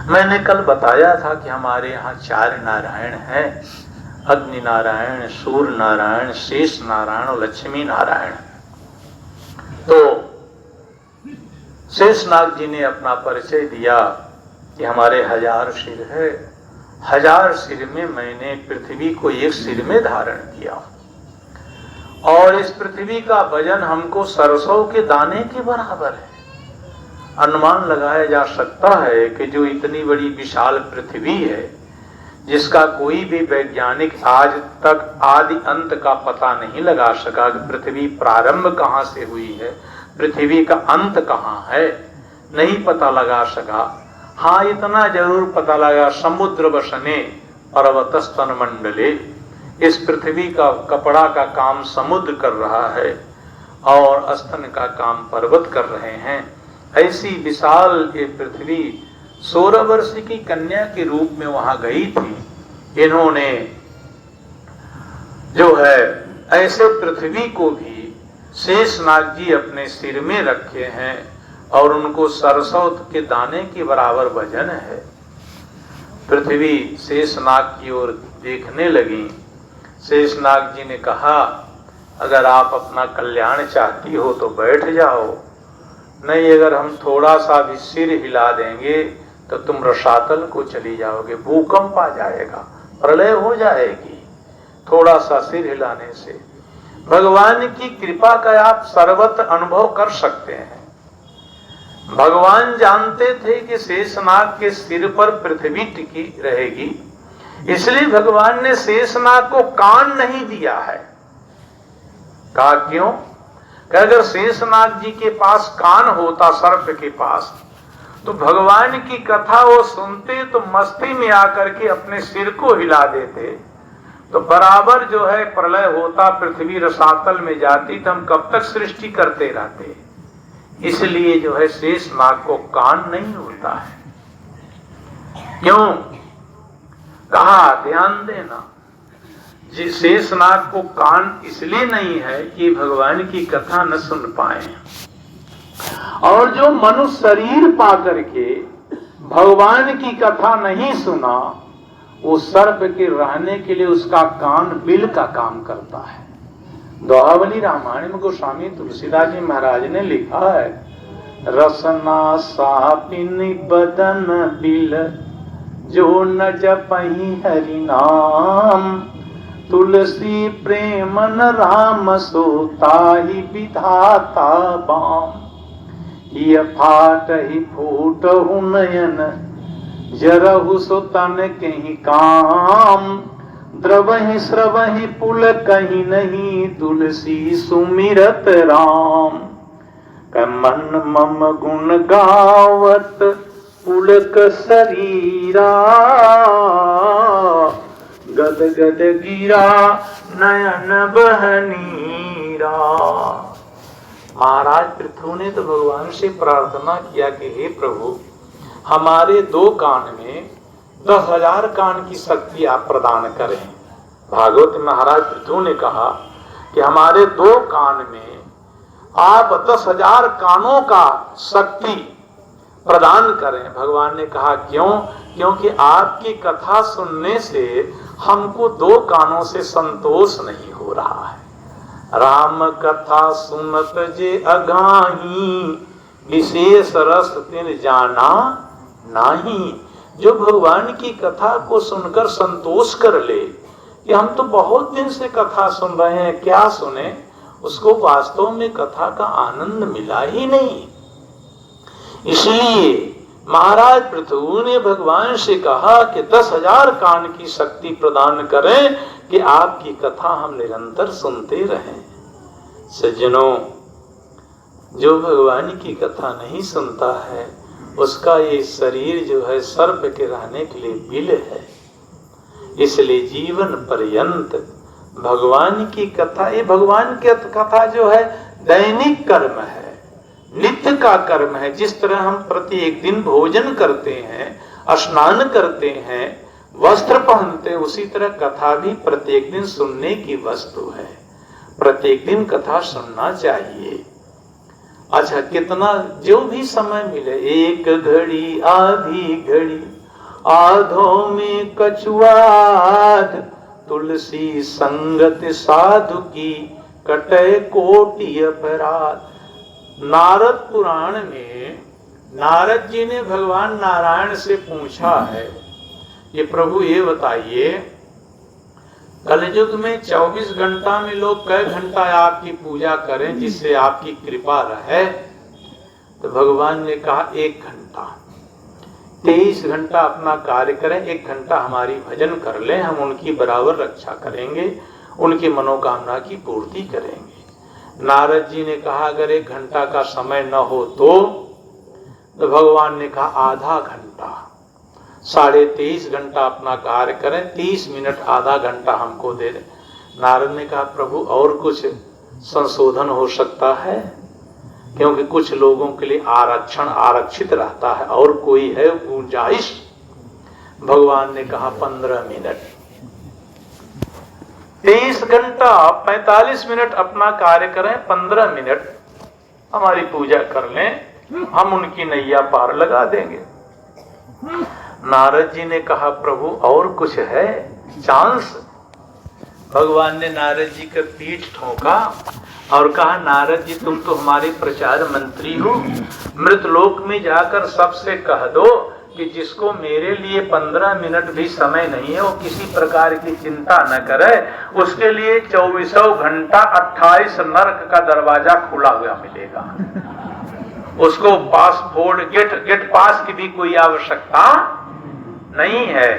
मैंने कल बताया था कि हमारे यहाँ 4 नारायण हैं, अग्नि नारायण, सूर्य नारायण, शेष नारायण और लक्ष्मी नारायण। तो शेषनाग जी ने अपना परिचय दिया कि हमारे 1000 सिर है। 1000 सिर में मैंने पृथ्वी को एक सिर में धारण किया, और इस पृथ्वी का वजन हमको सरसों के दाने के बराबर है। अनुमान लगाया जा सकता है कि जो इतनी बड़ी विशाल पृथ्वी है, जिसका कोई भी वैज्ञानिक आज तक आदि अंत का पता नहीं लगा सका कि पृथ्वी प्रारंभ कहाँ से हुई है, पृथ्वी का अंत कहाँ है, नहीं पता लगा सका। हाँ, इतना जरूर पता लगा, समुद्र वसने पर्वतस्तन मंडले, इस पृथ्वी का कपड़ा का काम समुद्र कर रहा है और स्तन का काम पर्वत कर रहे हैं। ऐसी विशाल ये पृथ्वी 16 वर्ष की कन्या के रूप में वहां गई थी। इन्होंने जो है ऐसे पृथ्वी को भी शेषनाग जी अपने सिर में रखे हैं, और उनको सरसों के दाने के बराबर वजन है। पृथ्वी शेषनाग की ओर देखने लगी। शेषनाग जी ने कहा, अगर आप अपना कल्याण चाहती हो तो बैठ जाओ, नहीं अगर हम थोड़ा सा भी सिर हिला देंगे तो तुम रसातल को चली जाओगे, भूकंप आ जाएगा, प्रलय हो जाएगी थोड़ा सा सिर हिलाने से। भगवान की कृपा का आप सर्वत्र अनुभव कर सकते हैं। भगवान जानते थे कि शेषनाग के सिर पर पृथ्वी टिकी रहेगी, इसलिए भगवान ने शेषनाग को कान नहीं दिया है। कहा क्यों? कि अगर शेषनाग जी के पास कान होता, सर्प के पास, तो भगवान की कथा वो सुनते तो मस्ती में आकर के अपने सिर को हिला देते, तो बराबर जो है प्रलय होता, पृथ्वी रसातल में जाती, तो हम कब तक सृष्टि करते रहते। इसलिए जो है शेषनाग को कान नहीं होता है। क्यों? कहा ध्यान देना, शेषनाग को कान इसलिए नहीं है कि भगवान की कथा न सुन पाए, और जो मनुष्य शरीर पा करके भगवान की कथा नहीं सुना, वो सर्प के रहने के लिए उसका कान बिल का काम करता है। दोहावली रामायण में गोस्वामी तुलसीदास जी महाराज ने लिखा है, रसना सापिन बदन बिल जो न जपहि हरि नाम, तुलसी प्रेमन राम सो ताहि विधाता बाम, ये फाट ही फूट हु नयन जरहु सो तन कहीं काम, द्रवहि श्रवहि पुल कहीं नहीं, तुलसी सुमिरत राम, मन मम गुण गावत पुलक शरीरा, गद गद गिरा नयन बहनीरा। महाराज पृथु ने तो भगवान से प्रार्थना किया कि हे प्रभु, हमारे 2 कान में 10,000 कान की शक्ति आप प्रदान करें। भागवत महाराज पृथु ने कहा कि हमारे 2 कान में आप 10,000 कानों का शक्ति प्रदान करें। भगवान ने कहा क्यों? क्योंकि आपकी कथा सुनने से हमको 2 कानों से संतोष नहीं हो रहा है। राम कथा सुनत जे अगाही, विशेष रस तिन जाना नहीं। जो भगवान की कथा को सुनकर संतोष कर ले कि हम तो बहुत दिन से कथा सुन रहे हैं, क्या सुने, उसको वास्तव में कथा का आनंद मिला ही नहीं। इसलिए महाराज पृथु ने भगवान से कहा कि 10,000 कान की शक्ति प्रदान करें कि आपकी कथा हम निरंतर सुनते रहें। सज्जनों, जो भगवान की कथा नहीं सुनता है उसका ये शरीर जो है सर्प के रहने के लिए बिल है। इसलिए जीवन पर्यंत भगवान की कथा, ये भगवान की कथा जो है दैनिक कर्म है, नित्य का कर्म है। जिस तरह हम प्रत्येक दिन भोजन करते हैं, स्नान करते हैं, वस्त्र पहनते हैं, उसी तरह कथा भी प्रत्येक दिन सुनने की वस्तु है। प्रत्येक दिन कथा सुनना चाहिए। अच्छा, कितना जो भी समय मिले, 1 घड़ी आधी घड़ी, आधों में कछुआद, तुलसी संगत साधु की कटे कोटि अपराध। नारद पुराण में नारद जी ने भगवान नारायण से पूछा है, ये प्रभु ये बताइए, कलयुग में 24 घंटा में लोग कई घंटा आपकी पूजा करें जिससे आपकी कृपा रहे? तो भगवान ने कहा 1 घंटा। 23 घंटा अपना कार्य करें, 1 घंटा हमारी भजन कर लें, हम उनकी बराबर रक्षा करेंगे, उनकी मनोकामना की पूर्ति करेंगे। नारद जी ने कहा अगर 1 घंटा का समय न हो तो भगवान ने कहा आधा घंटा, 23.5 घंटा अपना कार्य करें, 30 मिनट आधा घंटा हमको दे दें। नारद ने कहा प्रभु और कुछ संशोधन हो सकता है? क्योंकि कुछ लोगों के लिए आरक्षण आरक्षित रहता है, और कोई है गुंजाइश? भगवान ने कहा 15 मिनट। 23 घंटा 45 मिनट अपना कार्य करें, 15 मिनट हमारी पूजा कर लें, हम उनकी नैया पार लगा देंगे। नारद जी ने कहा प्रभु और कुछ है चांस? भगवान ने नारद जी का पीठ ठोका और कहा नारद जी तुम तो हमारे प्रचार मंत्री हो, मृतलोक में जाकर सबसे कह दो कि जिसको मेरे लिए 15 मिनट भी समय नहीं है वो किसी प्रकार की चिंता न करे, उसके लिए 24 घंटा 28 नरक का दरवाजा खुला हुआ मिलेगा। उसको पासपोर्ट गेट पास की भी कोई आवश्यकता नहीं है।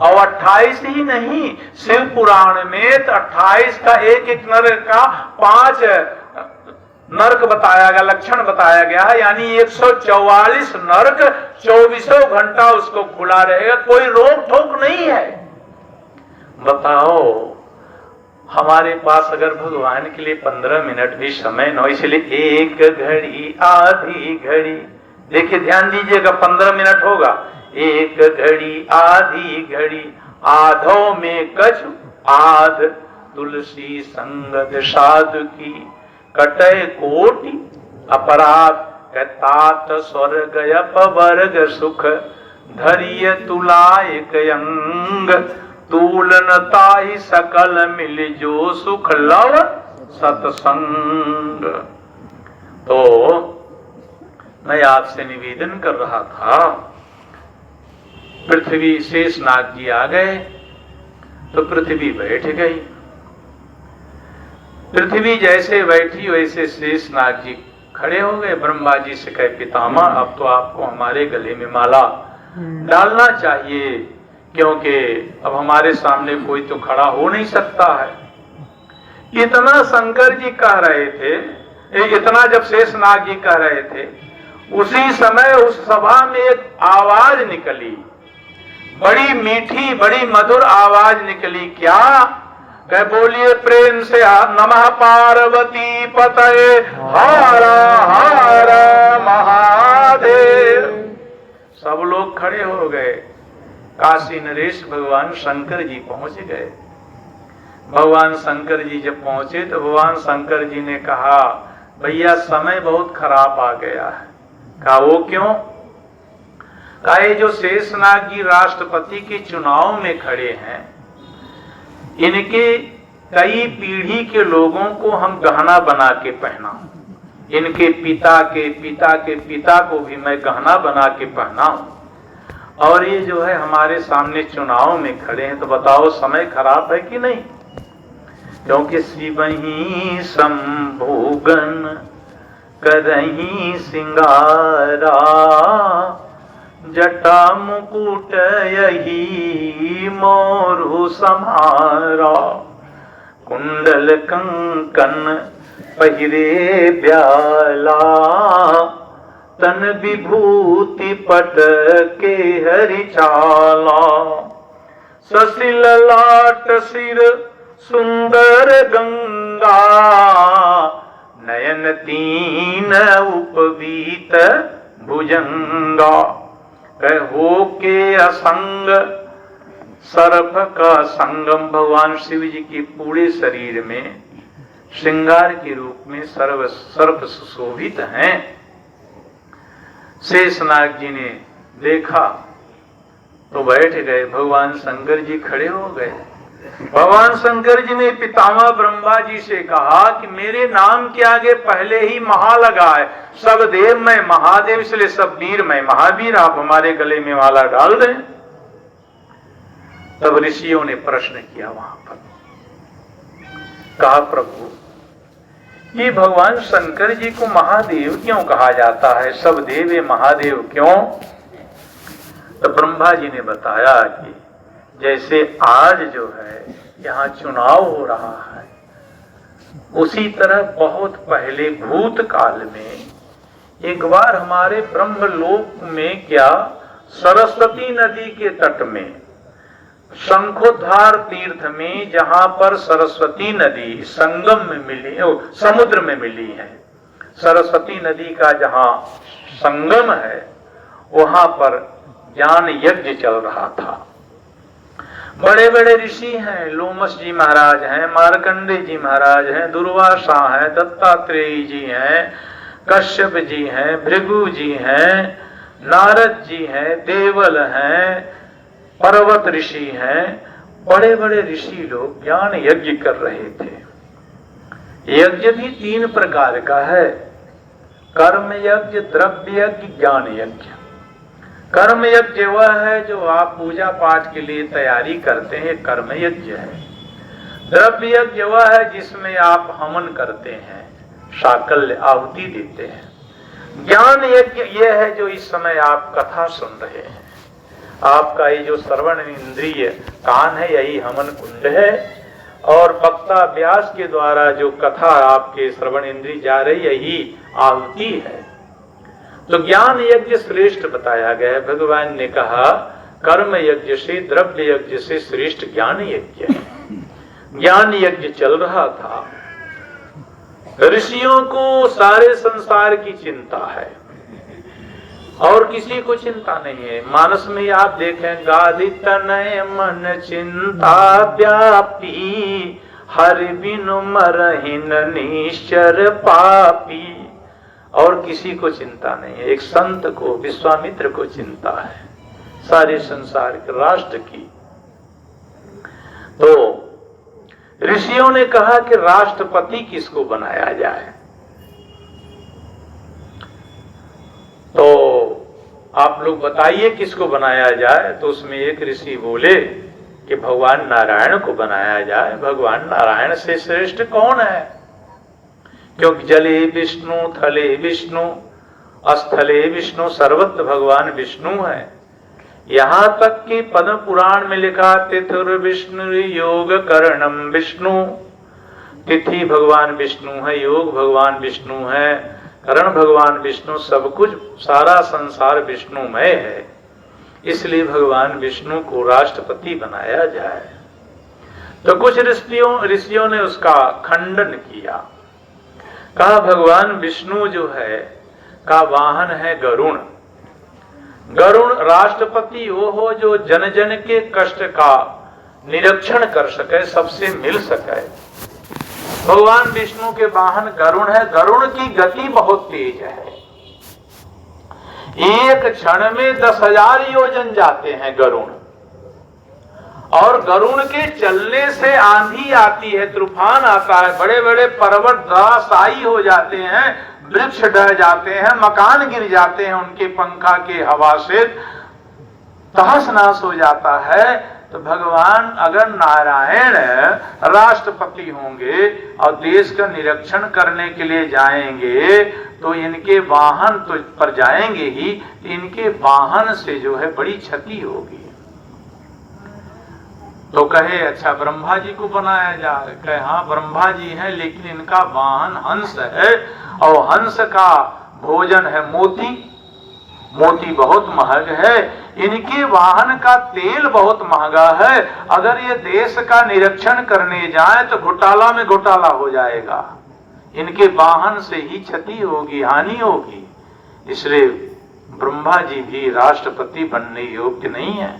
और 28 ही नहीं, शिव पुराण में तो 28 का एक नरक का 5 नरक बताया गया, लक्षण बताया गया है, यानी 144 नरक 24 घंटा उसको खुला रहेगा, कोई रोक ठोक नहीं है। बताओ, हमारे पास अगर भगवान के लिए 15 मिनट भी समय न हो, इसलिए 1 घड़ी आधी घड़ी, देखिए ध्यान दीजिएगा, 15 मिनट होगा, 1 घड़ी आधी घड़ी, आधों में कछु आध, तुलसी संगत साधु की कटे कोटि अपराध, तात स्वर्ग अपवर्ग सुख, धैर्य तुलाय अंग, तूलनता ही सकल मिल जो सुख लव सत्संग। तो मैं आपसे निवेदन कर रहा था, पृथ्वी शेषनाग जी आ गए तो पृथ्वी बैठ गई। पृथ्वी जैसे बैठी वैसे शेषनाग जी खड़े हो गए। ब्रह्मा जी से कहे पितामह अब तो आपको हमारे गले में माला डालना चाहिए, क्योंकि अब हमारे सामने कोई तो खड़ा हो नहीं सकता है। इतना शंकर जी कह रहे थे, इतना जब शेषनाग जी कह रहे थे, उसी समय उस सभा में एक आवाज निकली, बड़ी मीठी बड़ी मधुर आवाज निकली। क्या? कह बोलिए प्रेम से नमः पार्वती पतये हर हर महादेव। सब लोग खड़े हो गए। काशी नरेश भगवान शंकर जी पहुंच गए। भगवान शंकर जी जब पहुंचे तो भगवान शंकर जी ने कहा भैया समय बहुत खराब आ गया है। कहा वो क्यों? कहा ये जो शेषनाग जी राष्ट्रपति के चुनाव में खड़े हैं, इनके कई पीढ़ी के लोगों को हम गहना बना के पहना, इनके पिता के पिता के पिता को भी मैं गहना बना के पहनाऊं, और ये जो है हमारे सामने चुनाव में खड़े हैं, तो बताओ समय खराब है कि नहीं? क्योंकि शिवही संभोगन करही सिंगारा, जटा मुकुट यही मोरु समारा, कुंडल कंकन पहिरे ब्याला, तन विभूति पट के हरि चाला, ससिल लाट सिर सुंदर गंगा, नयन तीन उपवीत भुजंगा, हो के असंग सर्प का संगम। भगवान शिव जी के पूरे शरीर में श्रृंगार के रूप में सर्प सुशोभित हैं। शेषनाग जी ने देखा तो बैठ गए, भगवान शंकर जी खड़े हो गए। भगवान शंकर जी ने पितामह ब्रह्मा जी से कहा कि मेरे नाम के आगे पहले ही महा लगा है, सब देव मैं महादेव, इसलिए सब वीर मैं महावीर, आप हमारे गले में माला डाल दें। तब ऋषियों ने प्रश्न किया वहां पर, कहा प्रभु ये भगवान शंकर जी को महादेव क्यों कहा जाता है, सब देव महादेव क्यों? तो ब्रह्मा जी ने बताया कि जैसे आज जो है यहाँ चुनाव हो रहा है, उसी तरह बहुत पहले भूतकाल में एक बार हमारे ब्रह्मलोक में क्या सरस्वती नदी के तट में शंखोद्धार तीर्थ में, जहां पर सरस्वती नदी संगम में मिली, समुद्र में मिली है, सरस्वती नदी का जहां संगम है वहां पर ज्ञान यज्ञ चल रहा था। बड़े बड़े ऋषि हैं, लोमस जी महाराज हैं, मार्कंडे जी महाराज हैं, दुर्वासा हैं, दत्तात्रेय जी हैं, कश्यप जी हैं, भृगु जी हैं, नारद जी हैं, देवल हैं, पर्वत ऋषि हैं, बड़े बड़े ऋषि लोग ज्ञान यज्ञ कर रहे थे। यज्ञ भी 3 प्रकार का है, कर्म यज्ञ, द्रव्य यज्ञ, ज्ञान यज्ञ। कर्म यज्ञ वह है जो आप पूजा पाठ के लिए तैयारी करते हैं, कर्म यज्ञ है। द्रव्य यज्ञ वह है जिसमें आप हवन करते हैं, साकल्य आहुति देते हैं। ज्ञान यज्ञ यह है जो इस समय आप कथा सुन रहे हैं, आपका ये जो श्रवण इंद्रिय कान है यही हवन कुंड है, और वक्ता व्यास के द्वारा जो कथा आपके श्रवण इंद्रिय जा रही यही आहुति है। तो ज्ञान यज्ञ श्रेष्ठ बताया गया है। भगवान ने कहा कर्म यज्ञ से, द्रव्य यज्ञ से श्रेष्ठ ज्ञान यज्ञ है। ज्ञान यज्ञ चल रहा था। ऋषियों को सारे संसार की चिंता है और किसी को चिंता नहीं है। मानस में आप देखें, गादि तनय मन चिंता व्यापी, हरि बिनु मरहिन निश्चर पापी। और किसी को चिंता नहीं है। एक संत को, विश्वामित्र को चिंता है सारे संसार के राष्ट्र की। तो ऋषियों ने कहा कि राष्ट्रपति किसको बनाया जाए। तो आप लोग बताइए किसको बनाया जाए। तो उसमें एक ऋषि बोले कि भगवान नारायण को बनाया जाए। भगवान नारायण से श्रेष्ठ कौन है? क्योंकि जले विष्णु, थले विष्णु, अस्थले विष्णु, सर्वत्र भगवान विष्णु है। यहां तक कि पद्म पुराण में लिखा तिथुर विष्णु योग करणम विष्णु। तिथि भगवान विष्णु है, योग भगवान विष्णु है, करण भगवान विष्णु, सब कुछ सारा संसार विष्णुमय है। इसलिए भगवान विष्णु को राष्ट्रपति बनाया जाए। तो कुछ ऋषियों ने उसका खंडन किया। कहा भगवान विष्णु जो है का वाहन है गरुण। गरुण राष्ट्रपति वो हो जो जन जन के कष्ट का निरीक्षण कर सके, सबसे मिल सके। भगवान विष्णु के वाहन गरुण है। गरुण की गति बहुत तेज है, एक क्षण में 10,000 योजन जाते हैं गरुण। और गरुण के चलने से आंधी आती है, तूफान आता है, बड़े बड़े पर्वत धराशायी हो जाते हैं, वृक्ष ढह जाते हैं, मकान गिर जाते हैं, उनके पंखा के हवा से तहस नहस हो जाता है। तो भगवान अगर नारायण राष्ट्रपति होंगे और देश का निरीक्षण करने के लिए जाएंगे तो इनके वाहन तो पर जाएंगे ही, इनके वाहन से जो है बड़ी क्षति होगी। तो कहे अच्छा ब्रह्मा जी को बनाया जाए, कहे हाँ ब्रह्मा जी हैं, लेकिन इनका वाहन हंस है और हंस का भोजन है मोती, मोती बहुत महंग है, इनके वाहन का तेल बहुत महंगा है। अगर ये देश का निरीक्षण करने जाए तो घोटाला में घोटाला हो जाएगा, इनके वाहन से ही क्षति होगी, हानि होगी। इसलिए ब्रह्मा जी भी राष्ट्रपति बनने योग्य नहीं है।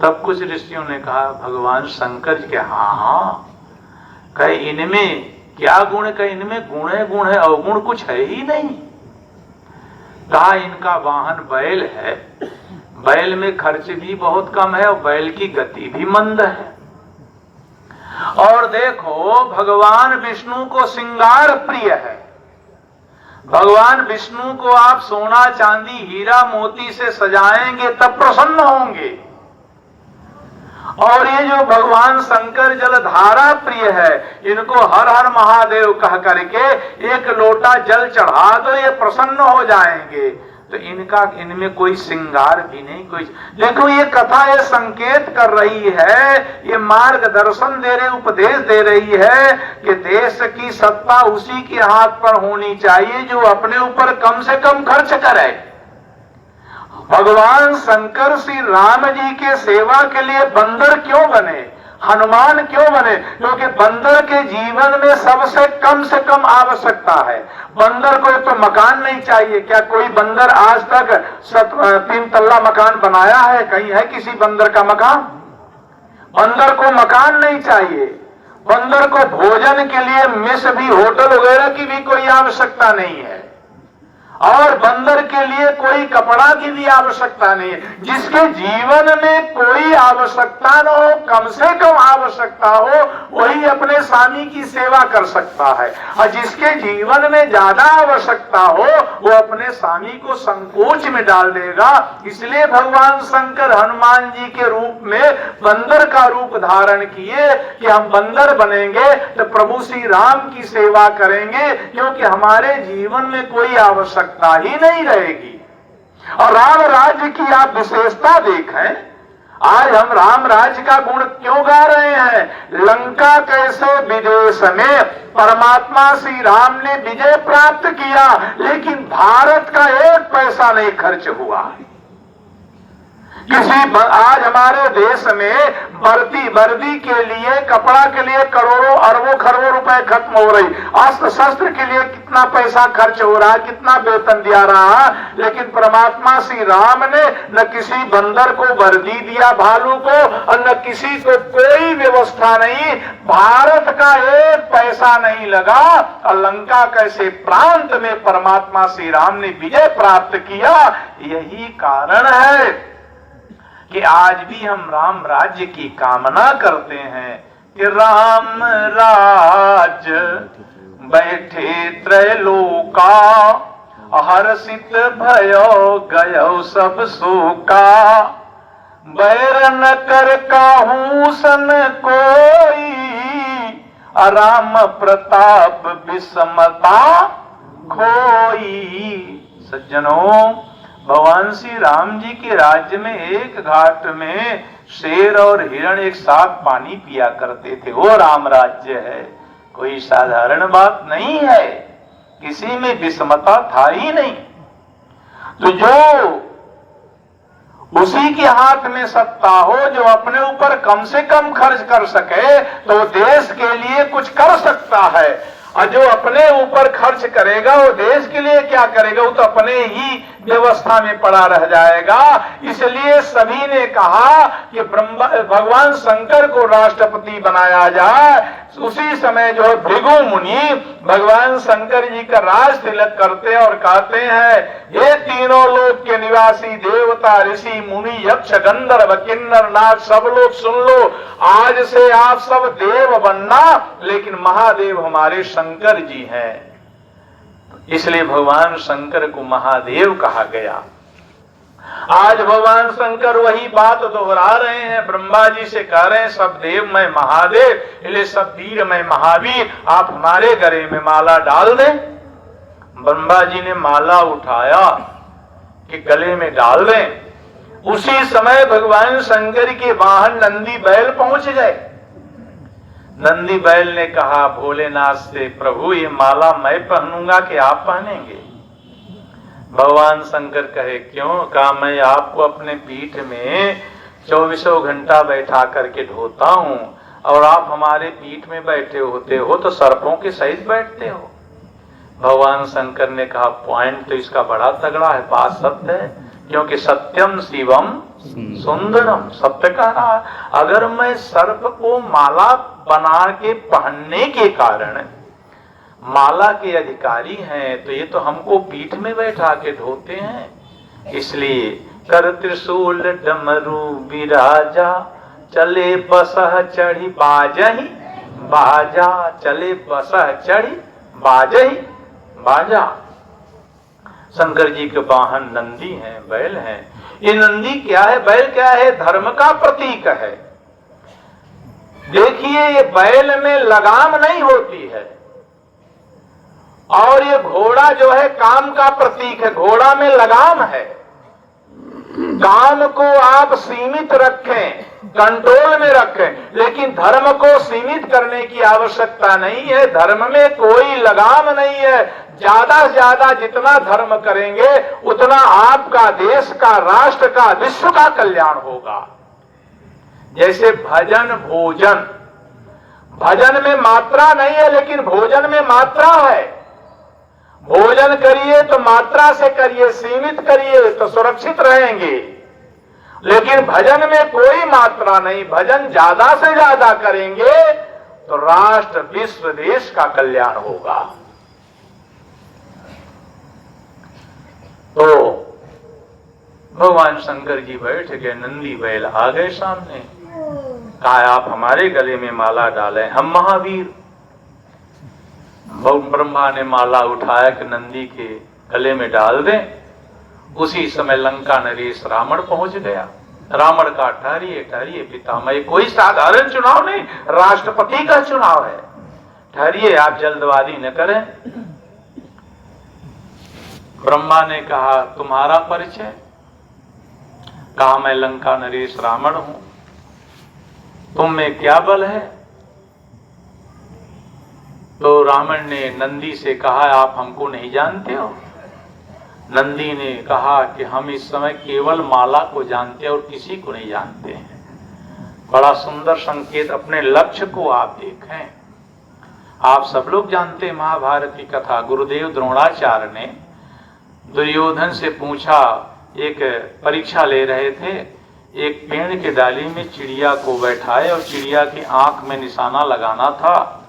तब कुछ ऋषियों ने कहा भगवान शंकर जी के हाँ, कहे इनमें क्या गुण, कहे इनमें गुण है, अवगुण कुछ है ही नहीं। कहा इनका वाहन बैल है, बैल में खर्च भी बहुत कम है और बैल की गति भी मंद है। और देखो भगवान विष्णु को श्रृंगार प्रिय है, भगवान विष्णु को आप सोना चांदी हीरा मोती से सजाएंगे तब प्रसन्न होंगे। और ये जो भगवान शंकर जलधारा प्रिय है, इनको हर हर महादेव कह करके एक लोटा जल चढ़ा दो ये प्रसन्न हो जाएंगे। तो इनमें कोई श्रृंगार भी नहीं, कोई। देखो ये कथा ये संकेत कर रही है, ये मार्गदर्शन दे रही, उपदेश दे रही है कि देश की सत्ता उसी के हाथ पर होनी चाहिए जो अपने ऊपर कम से कम खर्च करे। भगवान शंकर श्री राम जी के सेवा के लिए बंदर क्यों बने, हनुमान क्यों बने? क्योंकि बंदर के जीवन में सबसे कम आवश्यकता है। बंदर को तो मकान नहीं चाहिए। क्या कोई बंदर आज तक 3 तल्ला मकान बनाया है? कहीं है किसी बंदर का मकान? बंदर को मकान नहीं चाहिए। बंदर को भोजन के लिए मेस भी, होटल वगैरह की भी कोई आवश्यकता नहीं है। और बंदर के लिए कोई कपड़ा की भी आवश्यकता नहीं है। जिसके जीवन में कोई आवश्यकता न हो, कम से कम आवश्यकता हो, वही अपने स्वामी की सेवा कर सकता है। और जिसके जीवन में ज्यादा आवश्यकता हो, वो अपने स्वामी को संकोच में डाल देगा। इसलिए भगवान शंकर हनुमान जी के रूप में बंदर का रूप धारण किए कि हम बंदर बनेंगे तो प्रभु श्री राम की सेवा करेंगे, क्योंकि हमारे जीवन में कोई आवश्यकता ही नहीं रहेगी। और राम राज्य की आप विशेषता देखें, आज हम राम राज्य का गुण क्यों गा रहे हैं? लंका कैसे विदेश में परमात्मा श्री राम ने विजय प्राप्त किया, लेकिन भारत का 1 पैसा नहीं खर्च हुआ। आज हमारे देश में वर्दी के लिए, कपड़ा के लिए करोड़ों अरबों खरबों रुपए खत्म हो रही। अस्त्र शस्त्र के लिए कितना पैसा खर्च हो रहा, कितना वेतन दिया रहा, लेकिन परमात्मा श्री राम ने न किसी बंदर को वर्दी दिया भालू को, और न किसी को कोई व्यवस्था नहीं। भारत का 1 पैसा नहीं लगा और लंका कैसे प्रांत में परमात्मा श्री राम ने विजय प्राप्त किया। यही कारण है कि आज भी हम राम राज्य की कामना करते हैं कि राम राज्य बैठे त्रैलोका, हर्षित भयो गयो सब शोका, बैर न कर काहू सन कोई, राम प्रताप विषमता खोई। सज्जनों, भगवान श्री राम जी के राज्य में एक घाट में शेर और हिरण एक साथ पानी पिया करते थे। वो राम राज्य है, कोई साधारण बात नहीं है। किसी में विषमता था ही नहीं। तो जो उसी के हाथ में सत्ता हो, जो अपने ऊपर कम से कम खर्च कर सके, तो देश के लिए कुछ कर सकता है। और जो अपने ऊपर खर्च करेगा वो देश के लिए क्या करेगा? वो तो अपने ही व्यवस्था में पड़ा रह जाएगा। इसलिए सभी ने कहा कि भगवान शंकर को राष्ट्रपति बनाया जाए। उसी समय जो है भृगु मुनि भगवान शंकर जी का राज तिलक करते हैं और कहते हैं, ये तीनों लोक के निवासी देवता, ऋषि, मुनि, यक्ष, गंधर्व, किन्नर, नाग सब लोग सुन लो, आज से आप सब देव बनना, लेकिन महादेव हमारे शंकर जी हैं। इसलिए भगवान शंकर को महादेव कहा गया। आज भगवान शंकर वही बात दोहरा रहे हैं, ब्रह्मा जी से कह रहे हैं, सब देव मैं महादेव, इसलिए सब वीर मैं महावीर, आप हमारे गले में माला डाल दें। ब्रह्मा जी ने माला उठाया कि गले में डाल दें। उसी समय भगवान शंकर के वाहन नंदी बैल पहुंच गए। नंदी बैल ने कहा भोलेनाथ से, प्रभु ये माला मैं पहनूंगा कि आप पहनेंगे? भगवान शंकर कहे क्यों? कहा मैं आपको अपने पीठ में 24 घंटा बैठा करके ढोता हूं और आप हमारे पीठ में बैठे होते हो तो सर्पों के सहित बैठते हो। भगवान शंकर ने कहा पॉइंट तो इसका बड़ा तगड़ा है, बात सत्य है, क्योंकि सत्यम शिवम सुंदरम, सत्य कह रहा है। अगर मैं सर्प को माला बना के पहनने के कारण माला के अधिकारी हैं तो ये तो हमको पीठ में बैठा के ढोते हैं। इसलिए कर त्रिशूल डमरू विराजा, चले बसह चढ़ी बाजही बाजा, चले बसह चढ़ी बाजही बाजा। शंकर जी के वाहन नंदी हैं, बैल हैं। ये नंदी क्या है, बैल क्या है? धर्म का प्रतीक है। देखिए ये बैल में लगाम नहीं होती है और ये घोड़ा जो है काम का प्रतीक है, घोड़ा में लगाम है। काम को आप सीमित रखें, कंट्रोल में रखें, लेकिन धर्म को सीमित करने की आवश्यकता नहीं है। धर्म में कोई लगाम नहीं है। ज्यादा से ज्यादा जितना धर्म करेंगे उतना आपका, देश का, राष्ट्र का, विश्व का कल्याण होगा। जैसे भजन भोजन, भजन में मात्रा नहीं है लेकिन भोजन में मात्रा है। भोजन करिए तो मात्रा से करिए, सीमित करिए तो सुरक्षित रहेंगे, लेकिन भजन में कोई मात्रा नहीं। भजन ज्यादा से ज्यादा करेंगे तो राष्ट्र, विश्व, देश का कल्याण होगा। तो भगवान शंकर जी बैठ गए, नंदी बैल आ गए सामने। कहा आप हमारे गले में माला डालें, हम महावीर। ब्रह्मा ने माला उठाया कि नंदी के गले में डाल दें। उसी समय लंका नरेश रावण पहुंच गया। रावण का ठहरिए ठहरिए पितामह, कोई साधारण चुनाव नहीं, राष्ट्रपति का चुनाव है, ठहरिए आप जल्दबाजी न करें। ब्रह्मा ने कहा तुम्हारा परिचय? कहा मैं लंका नरेश रावण हूं। तुम में क्या बल है? तो रावण ने नंदी से कहा आप हमको नहीं जानते हो? नंदी ने कहा कि हम इस समय केवल माला को जानते हैं और किसी को नहीं जानते हैं। बड़ा सुंदर संकेत, अपने लक्ष्य को आप देखें। आप सब लोग जानते हैं महाभारत की कथा। गुरुदेव द्रोणाचार्य ने दुर्योधन से पूछा, एक परीक्षा ले रहे थे, एक पेड़ के डाली में चिड़िया को बैठाए और चिड़िया की आंख में निशाना लगाना था।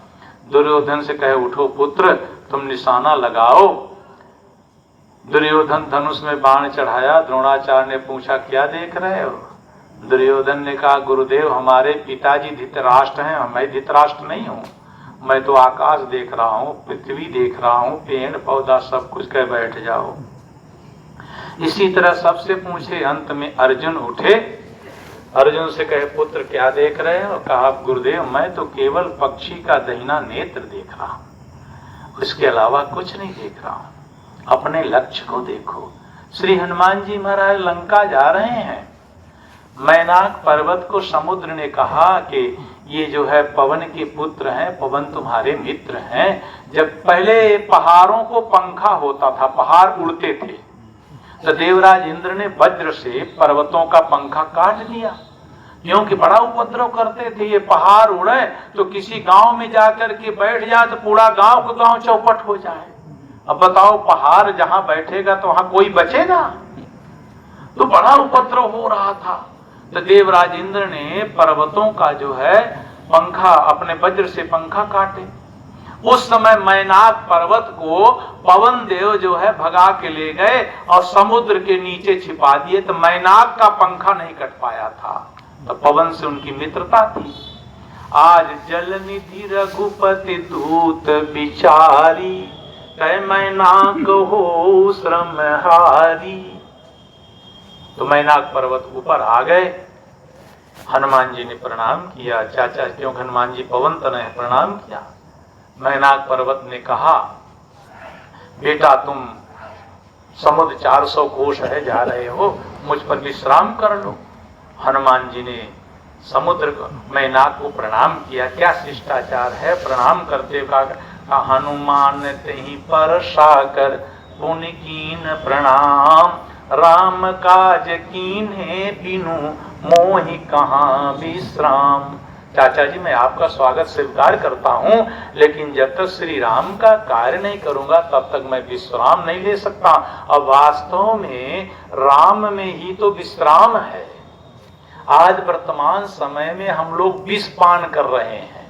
दुर्योधन से कहे उठो पुत्र तुम निशाना लगाओ। दुर्योधन धनुष में बाण चढ़ाया। द्रोणाचार्य ने पूछा क्या देख रहे हो? दुर्योधन ने कहा गुरुदेव हमारे पिताजी धृतराष्ट्र हैं, मैं धृतराष्ट्र नहीं हूँ, मैं तो आकाश देख रहा हूँ, पृथ्वी देख रहा हूँ, पेड़ पौधा सब कुछ। कह बैठ जाओ। इसी तरह सबसे पूछे, अंत में अर्जुन उठे। अर्जुन से कहे पुत्र क्या देख रहे हो? कहा गुरुदेव मैं तो केवल पक्षी का दहिना नेत्र देख रहा हूं, उसके अलावा कुछ नहीं देख रहा हूं। अपने लक्ष्य को देखो। श्री हनुमान जी महाराज लंका जा रहे हैं। मैनाक पर्वत को समुद्र ने कहा कि ये जो है पवन के पुत्र हैं, पवन तुम्हारे मित्र हैं। जब पहले पहाड़ों को पंखा होता था, पहाड़ उड़ते थे, तो देवराज इंद्र ने वज्र से पर्वतों का पंखा काट दिया, क्योंकि बड़ा उपद्रव करते थे। ये पहाड़ उड़े तो किसी गांव में जाकर के बैठ जाए तो पूरा गांव का गांव चौपट हो जाए। अब बताओ पहाड़ जहां बैठेगा तो वहां कोई बचेगा? तो बड़ा उपद्रव हो रहा था। तो देवराज इंद्र ने पर्वतों का जो है पंखा, अपने वज्र से पंखा काटे। उस समय मैनाक पर्वत को पवन देव जो है भगा के ले गए और समुद्र के नीचे छिपा दिए। तो मैनाक का पंखा नहीं कट पाया था, तो पवन से उनकी मित्रता थी। आज जल निधि रघुपति दूत बिचारी, तय मैनाक हो श्रम हारी। तो मैनाक पर्वत ऊपर आ गए। हनुमान जी ने प्रणाम किया। चाचा क्यों हनुमान जी पवन तनय प्रणाम किया। मैनाक पर्वत ने कहा, बेटा तुम समुद्र 400 कोष है जा रहे हो, मुझ पर विश्राम कर लो। हनुमान जी ने समुद्र को, मैनाक को प्रणाम किया। क्या शिष्टाचार है, प्रणाम करते का हनुमान तेहि पर साकर पुनि कीन प्रणाम, राम काज कीन्हे बिनु मोहि कहाँ विश्राम। चाचा जी मैं आपका स्वागत स्वीकार करता हूं, लेकिन जब तक श्री राम का कार्य नहीं करूंगा तब तक मैं विश्राम नहीं ले सकता। अब वास्तव में राम में ही तो विश्राम है। आज वर्तमान समय में हम लोग विष पान कर रहे हैं।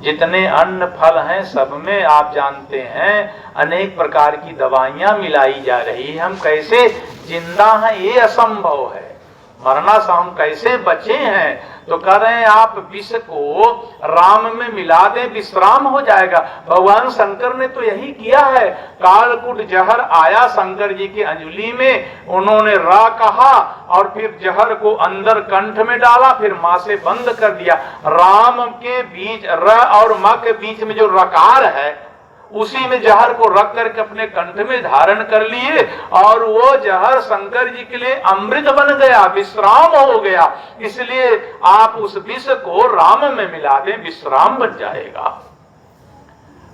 जितने अन्न फल हैं सब में आप जानते हैं अनेक प्रकार की दवाइयां मिलाई जा रही है। हम कैसे जिंदा हैं ये असंभव है, मरना से हम कैसे बचे हैं। तो कह रहे हैं आप विष को राम में मिला दें, विश्राम हो जाएगा। भगवान शंकर ने तो यही किया है। कालकूट जहर आया शंकर जी की अंजलि में, उन्होंने रा कहा और फिर जहर को अंदर कंठ में डाला, फिर मां से बंद कर दिया। राम के बीच र और मां के बीच में जो रकार है उसी में जहर को रख करके अपने कंठ में धारण कर लिए और वो जहर शंकर जी के लिए अमृत बन गया, विश्राम हो गया। इसलिए आप उस विष को राम में मिला दें, विश्राम बन जाएगा।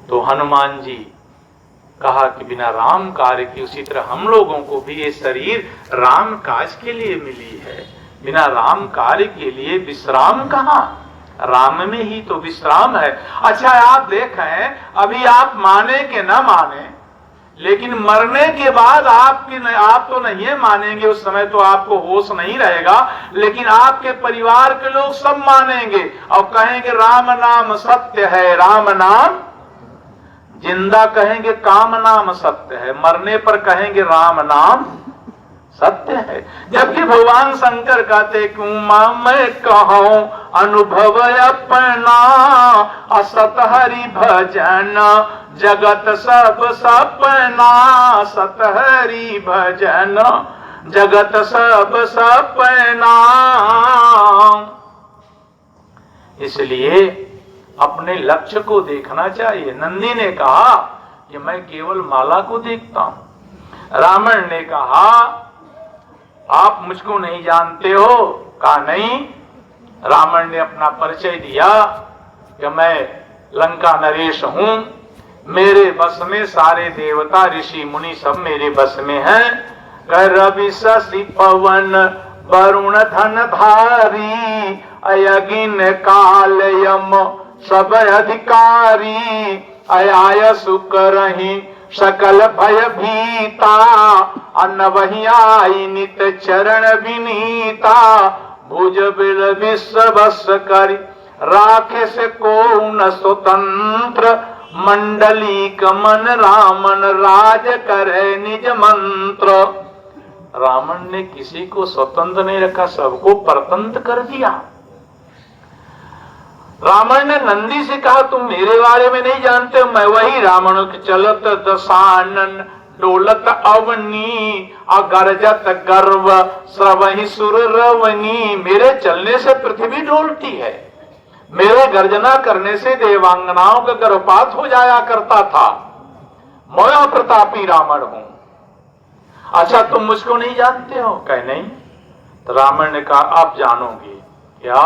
तो हनुमान जी कहा कि बिना राम कार्य की, उसी तरह हम लोगों को भी ये शरीर राम काज के लिए मिली है। बिना राम कार्य के लिए विश्राम कहां, राम में ही तो विश्राम है। अच्छा आप देखें, अभी आप माने कि ना माने, लेकिन मरने के बाद आप तो नहीं मानेंगे, उस समय तो आपको होश नहीं रहेगा, लेकिन आपके परिवार के लोग सब मानेंगे और कहेंगे राम नाम सत्य है, राम नाम जिंदा कहेंगे काम नाम सत्य है, मरने पर कहेंगे राम नाम सत्य है। जबकि भगवान शंकर कहते क्यों मैं कहूं अनुभव अपना, असत हरि भजन जगत सब सपना, सत हरि भजन जगत सब सपना। इसलिए अपने लक्ष्य को देखना चाहिए। नंदी ने कहा कि मैं केवल माला को देखता हूं। रावण ने कहा आप मुझको नहीं जानते हो। कहा नहीं। रावण ने अपना परिचय दिया कि मैं लंका नरेश हूं, मेरे बस में सारे देवता ऋषि मुनि सब मेरे बस में हैं। कह रवि शशि पवन वरुण धन धारी, अयगिन काल यम सब अधिकारी, अयाय सुख रही सकल भय भीता, अन्न वही आई नित चरण विनीता, भुज बिल विश्व बस करी राखे से को न स्वतंत्र, मंडली कमन रामन राज करे निज मंत्र। रावण ने किसी को स्वतंत्र नहीं रखा, सबको परतंत्र कर दिया। रावण ने नंदी से कहा तुम मेरे बारे में नहीं जानते, मैं वही रावण चलत दशानन डोलत अवनी, अगरजत गर्व श्रवहि सुर रवनी। मेरे चलने से पृथ्वी डोलती है, मेरे गर्जना करने से देवांगनाओं का गर्भपात हो जाया करता था। मैं प्रतापी रावण हूं। अच्छा तुम मुझको नहीं जानते हो? कहे नहीं। तो रावण ने कहा आप जानोगे। क्या?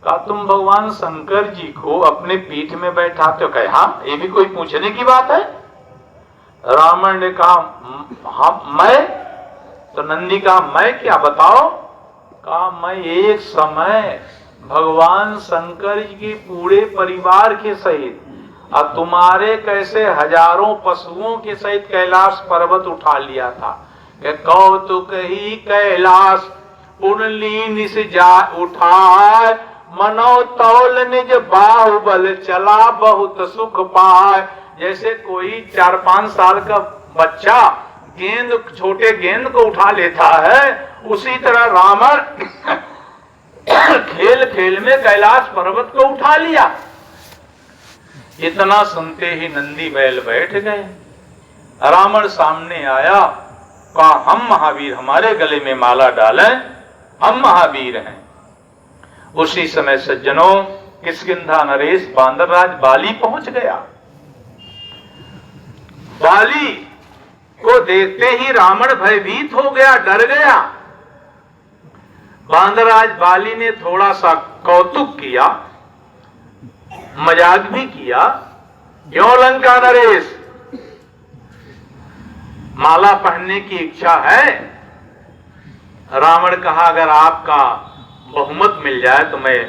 कहा तुम भगवान शंकर जी को अपने पीठ में बैठाते हो? कहे हाँ, ये भी कोई पूछने की बात है? रावण ने कहा हाँ मैं। तो नंदी कहा मैं क्या, बताओ। कहा मैं एक समय भगवान शंकर जी के पूरे परिवार के सहित और तुम्हारे कैसे हजारों पशुओं के सहित कैलाश पर्वत उठा लिया था। कौतुक ही कैलाश पुनलीन से जा उठाए, मनो तौल निज बाहुबल चला बहुत सुख पाए। जैसे कोई 4-5 साल का बच्चा गेंद, छोटे गेंद को उठा लेता है, उसी तरह रावण खेल खेल में कैलाश पर्वत को उठा लिया। इतना सुनते ही नंदी बैल बैठ गए। रावण सामने आया, कहा हम महावीर, हमारे गले में माला डालें, हम महावीर हैं। उसी समय सज्जनों किष्किंधा नरेश बांदरराज बाली पहुंच गया। बाली को देखते ही रावण भयभीत हो गया, डर गया। बांदरराज बाली ने थोड़ा सा कौतुक किया, मजाक भी किया, क्यों लंका नरेश, माला पहनने की इच्छा है? रावण कहा अगर आपका बहुमत मिल जाए तो मैं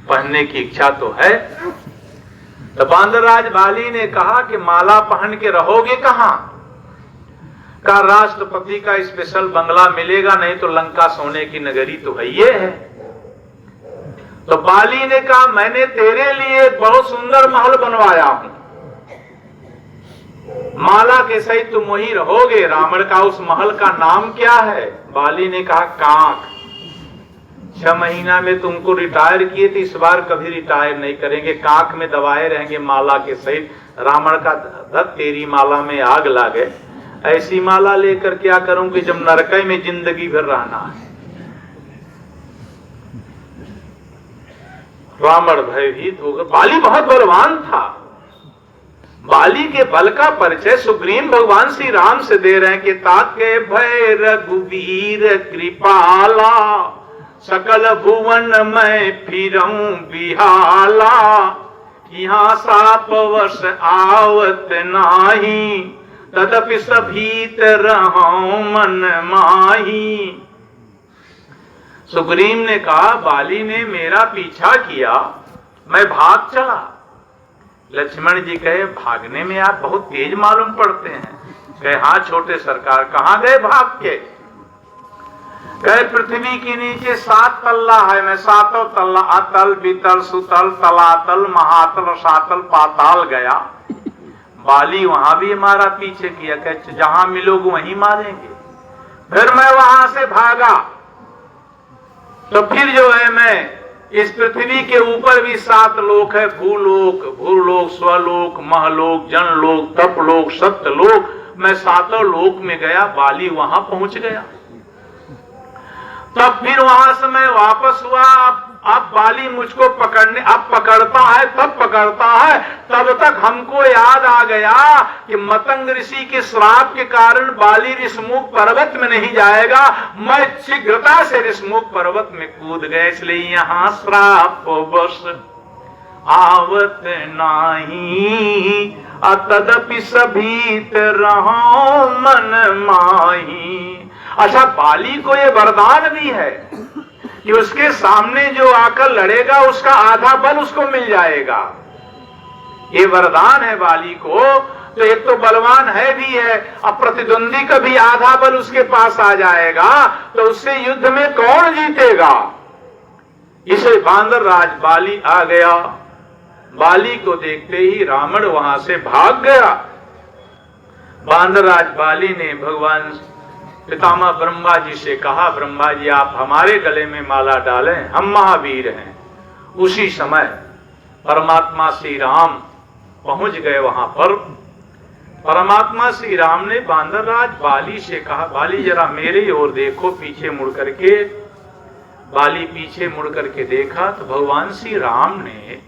पहनने की इच्छा तो है। तो बांदरराज बाली ने कहा कि माला पहन के रहोगे कहां? का राष्ट्रपति का स्पेशल बंगला मिलेगा, नहीं तो लंका सोने की नगरी तो है ये है। तो बाली ने कहा मैंने तेरे लिए बहुत सुंदर महल बनवाया हूं, माला के सहित तुम वहीं रहोगे। रावण का उस महल का नाम क्या है? बाली ने कहा कांक। 6 महीना में तुमको रिटायर किए थे, इस बार कभी रिटायर नहीं करेंगे, कांक में दबाए रहेंगे माला के सहित। रावण का धत तेरी माला में आग लागे, ऐसी माला लेकर क्या करूंगी जब नरक में जिंदगी भर रहना है। रावण भयभीत हो गया। बाली बहुत बलवान था। बाली के बल का परिचय सुग्रीव भगवान श्री राम से दे रहे हैं कि ताके भय रघुवीर कृपाला, सकल भुवन में फिरऊं बिहाला, यहाँ साप वश आवत नाही, तदपि सभीत रहूं मन माही। सुग्रीव ने कहा बाली ने मेरा पीछा किया, मैं भाग चला। लक्ष्मण जी कहे भागने में आप बहुत तेज मालूम पड़ते हैं। कहे हाँ छोटे सरकार, कहां गए भाग के? कहे पृथ्वी के नीचे 7 तल्ला है, मैं 7 तल्ला अतल बीतल सुतल तलातल महातल सातल पाताल गया। बाली वहां भी हमारा पीछे किया, कहे जहां मिलोगे वहीं मारेंगे। फिर मैं वहां से भागा, तो फिर जो है मैं इस पृथ्वी के ऊपर भी 7 लोक है, भूलोक, भूलोक, स्वलोक, महलोक, जनलोक, तपलोक, सत्यलोक। मैं 7 लोक में गया, बाली वहां पहुंच गया। तब फिर वहां से मैं वापस हुआ। अब बाली मुझको पकड़ने, अब पकड़ता है तब पकड़ता है। तब तक हमको याद आ गया कि मतंग ऋषि के श्राप के कारण बाली ऋषमुख पर्वत में नहीं जाएगा। मैं शीघ्रता से ऋषमुख पर्वत में कूद गए, इसलिए यहाँ श्राप बस आवत नाही, तदपि सभीत रहूं मन माही। अच्छा, बाली को ये वरदान भी है कि उसके सामने जो आकर लड़ेगा उसका आधा बल उसको मिल जाएगा। ये वरदान है बाली को। तो एक तो बलवान है भी है, अब प्रतिद्वंदी का भी आधा बल उसके पास आ जाएगा, तो उससे युद्ध में कौन जीतेगा? इसे बांदरराज बाली आ गया। बाली को देखते ही रावण वहां से भाग गया। बांदरराज बाली ने भगवान पितामह ब्रह्मा जी से कहा, ब्रह्मा जी आप हमारे गले में माला डालें, हम महावीर हैं। उसी समय परमात्मा श्री राम पहुंच गए वहां पर। परमात्मा श्री राम ने बांदरराज बाली से कहा, बाली जरा मेरी ओर देखो, पीछे मुड़ करके। बाली पीछे मुड़ करके देखा तो भगवान श्री राम ने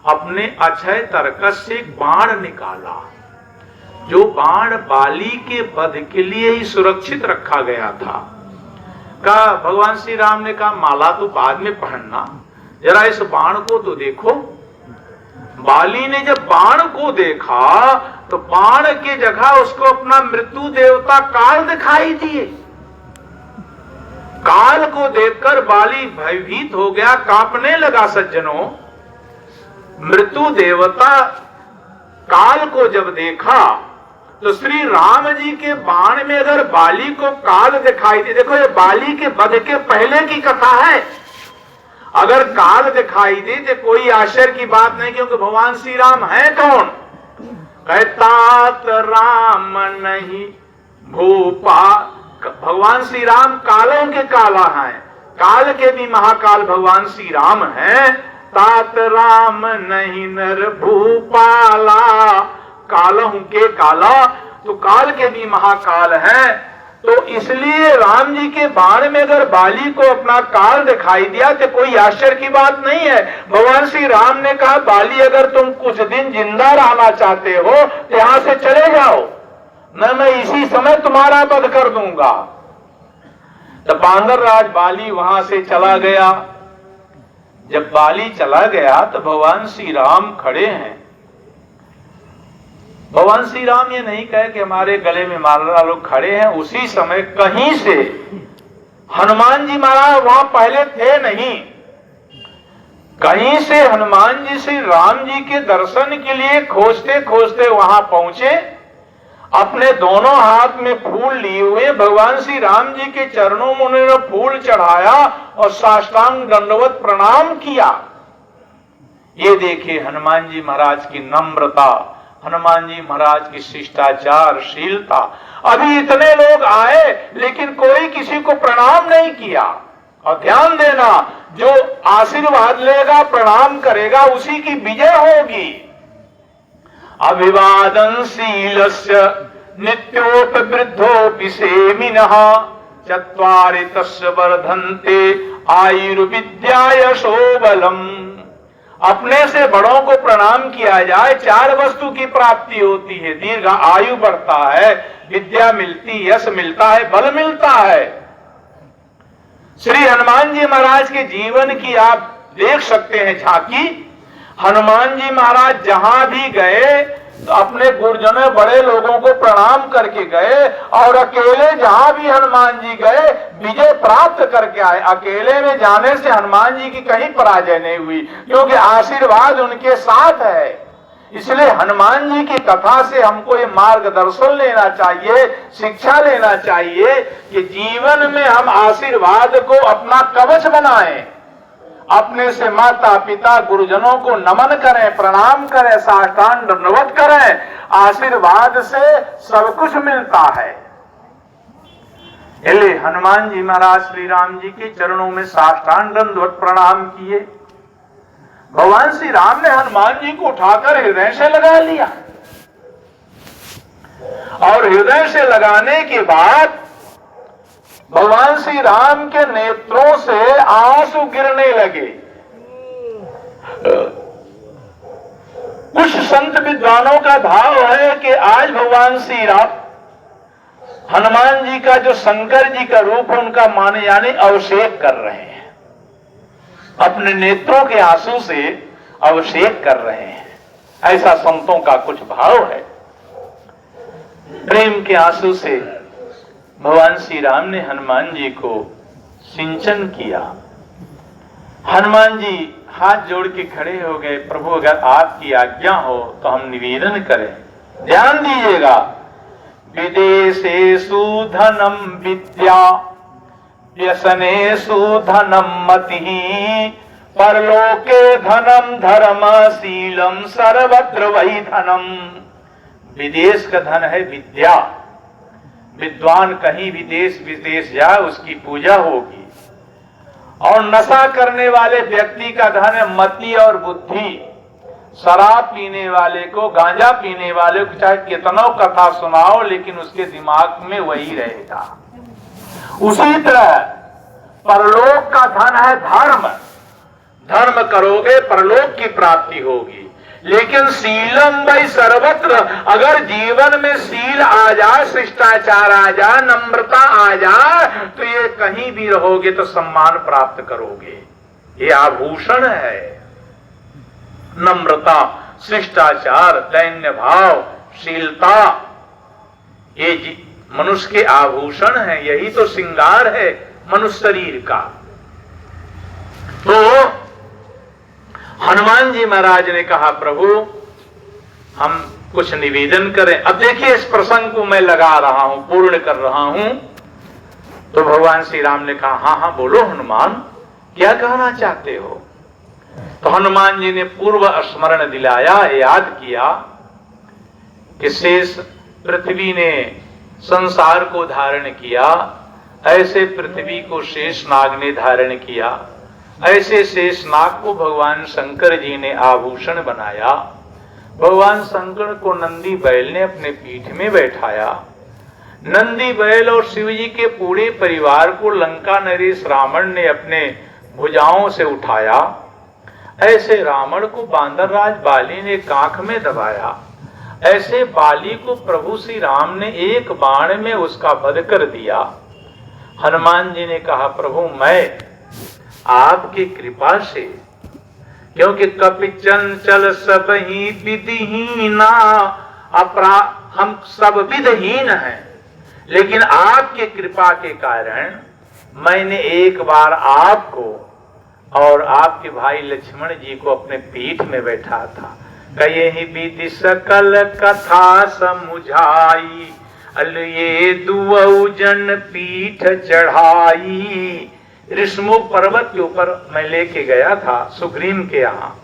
अपने अक्षय तरकस से एक बाण निकाला, जो बाण बाली के वध के लिए ही सुरक्षित रखा गया था। कहा भगवान श्री राम ने कहा माला तो बाद में पहनना, जरा इस बाण को तो देखो। बाली ने जब बाण को देखा तो बाण की जगह उसको अपना मृत्यु देवता काल दिखाई दिए। काल को देखकर बाली भयभीत हो गया, कांपने लगा। सज्जनों, मृत्यु देवता काल को जब देखा तो श्री राम जी के बाण में अगर बाली को काल दिखाई दे, देखो ये बाली के वध के पहले की कथा है, अगर काल दिखाई दे तो कोई आश्चर्य की बात नहीं, क्योंकि भगवान श्री राम है कौन? कहतात राम नहीं भूपा, भगवान श्री राम कालों के काला हैं, काल के भी महाकाल भगवान श्री राम हैं। तात राम नहीं नर भूपाला, कालों के काला, तो काल के भी महाकाल हैं। तो इसलिए राम जी के बाण में अगर बाली को अपना काल दिखाई दिया तो कोई आश्चर्य की बात नहीं है। भगवान श्री राम ने कहा बाली अगर तुम कुछ दिन जिंदा रहना चाहते हो तो यहां से चले जाओ, मैं इसी समय तुम्हारा वध कर दूंगा। तो बांदर राज बाली वहां से चला गया। जब बाली चला गया तो भगवान श्री राम खड़े हैं। भगवान श्री राम ये नहीं कहे कि हमारे गले में मारना लोग खड़े हैं, उसी समय कहीं से हनुमान जी महाराज वहां पहले थे नहीं, कहीं से हनुमान जी श्री राम जी के दर्शन के लिए खोजते खोजते वहां पहुंचे। अपने दोनों हाथ में फूल लिए हुए भगवान श्री राम जी के चरणों में उन्होंने फूल चढ़ाया और साष्टांग दंडवत प्रणाम किया। ये देखिए हनुमान जी महाराज की नम्रता, हनुमान जी महाराज की शिष्टाचारशीलता। अभी इतने लोग आए लेकिन कोई किसी को प्रणाम नहीं किया। और ध्यान देना, जो आशीर्वाद लेगा प्रणाम करेगा उसी की विजय होगी। अभिवादनशीलस्य नित्योपवृद्धोऽपि सेमिनः चत्वारि तस्य वर्धन्ते आयुर्विद्या यशो बलम्। अपने से बड़ों को प्रणाम किया जाए, 4 वस्तु की प्राप्ति होती है, दीर्घ आयु बढ़ता है, विद्या मिलती, यश मिलता है, बल मिलता है। श्री हनुमान जी महाराज के जीवन की आप देख सकते हैं झांकी। हनुमान जी महाराज जहां भी गए तो अपने गुरुजनों बड़े लोगों को प्रणाम करके गए, और अकेले जहां भी हनुमान जी गए विजय प्राप्त करके आए। अकेले में जाने से हनुमान जी की कहीं पराजय नहीं हुई, क्योंकि आशीर्वाद उनके साथ है। इसलिए हनुमान जी की कथा से हमको ये मार्गदर्शन लेना चाहिए, शिक्षा लेना चाहिए कि जीवन में हम आशीर्वाद को अपना कवच बनाएं, अपने से माता पिता गुरुजनों को नमन करें, प्रणाम करें, साष्टांग दंडवत करें। आशीर्वाद से सब कुछ मिलता है। इसलिए हनुमान जी महाराज श्री राम जी के चरणों में साष्टांग दंडवत प्रणाम किए। भगवान श्री राम ने हनुमान जी को उठाकर हृदय से लगा लिया, और हृदय से लगाने के बाद भगवान श्री राम के नेत्रों से आंसू गिरने लगे। कुछ संत विद्वानों का भाव है कि आज भगवान श्री राम हनुमान जी का जो शंकर जी का रूप है उनका माने यानी अभिषेक कर रहे हैं, अपने नेत्रों के आंसू से अभिषेक कर रहे हैं। ऐसा संतों का कुछ भाव है। प्रेम के आंसू से भगवान श्री राम ने हनुमान जी को सिंचन किया। हनुमान जी हाथ जोड़ के खड़े हो गए, प्रभु अगर आपकी आज्ञा हो तो हम निवेदन करें। ध्यान दीजिएगा, विदेशेषु धनम विद्या व्यसनेषु धनम मतिः परलोके धनम धर्मशीलम सर्वत्र वही धनम। विदेश का धन है विद्या। विद्वान कहीं भी देश विदेश जाए उसकी पूजा होगी। और नशा करने वाले व्यक्ति का धन है मति और बुद्धि। शराब पीने वाले को, गांजा पीने वाले को चाहे कितना कथा सुनाओ लेकिन उसके दिमाग में वही रहेगा। उसी तरह परलोक का धन है धर्म। धर्म करोगे परलोक की प्राप्ति होगी। लेकिन शीलम वही सर्वत्र, अगर जीवन में शील आ जाए, शिष्टाचार आ जाए, नम्रता आ जाए तो ये कहीं भी रहोगे तो सम्मान प्राप्त करोगे। ये आभूषण है। नम्रता, शिष्टाचार, दैन्य भाव, शीलता, ये मनुष्य के आभूषण है। यही तो श्रृंगार है मनुष्य शरीर का। तो हनुमान जी महाराज ने कहा, प्रभु हम कुछ निवेदन करें। अब देखिए इस प्रसंग को मैं लगा रहा हूं, पूर्ण कर रहा हूं। तो भगवान श्री राम ने कहा, हाँ हाँ बोलो हनुमान, क्या कहना चाहते हो। तो हनुमान जी ने पूर्व स्मरण दिलाया, याद किया कि शेष पृथ्वी ने संसार को धारण किया, ऐसे पृथ्वी को शेषनाग ने धारण किया, ऐसे शेषनाग को भगवान शंकर जी ने आभूषण बनाया। भगवान शंकर को नंदी बैल ने अपने पीठ में बैठाया। नंदी बैल और शिव जी के पूरे परिवार को लंका नरेश रावण ने अपने भुजाओं से उठाया। ऐसे रावण को बांदरराज बाली ने कांख में दबाया। ऐसे बाली को प्रभु श्री राम ने एक बाण में उसका वध कर दिया। हनुमान जी ने कहा, प्रभु मैं आपकी कृपा से, क्योंकि कपि चंचल सब ही विधिहीना, हम सब विधहीन हैं, लेकिन आपकी कृपा के कारण मैंने एक बार आपको और आपके भाई लक्ष्मण जी को अपने पीठ में बैठा था। कहीं विधि सकल कथा समुझाई, ये दुऔ जन पीठ चढ़ाई। ऋषमुख पर्वत के ऊपर मैं लेके गया था सुग्रीव के यहाँ।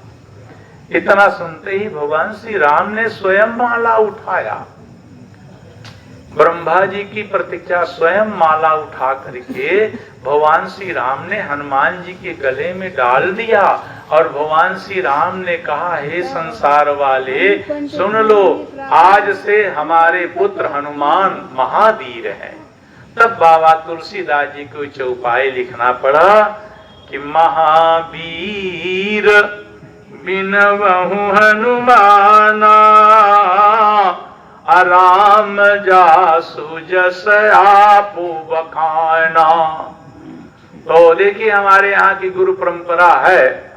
इतना सुनते ही भगवान श्री राम ने स्वयं माला उठाया। ब्रह्मा जी की प्रतीक्षा स्वयं माला उठा करके भगवान श्री राम ने हनुमान जी के गले में डाल दिया। और भगवान श्री राम ने कहा, हे संसार वाले सुन लो, आज से हमारे पुत्र हनुमान महावीर हैं। तब बाबा तुलसीदास जी को चौपाई लिखना पड़ा कि महावीर बिनवहु हनुमाना, राम जासु जस आपु बखाना। तो देखिए हमारे यहाँ की गुरु परंपरा है,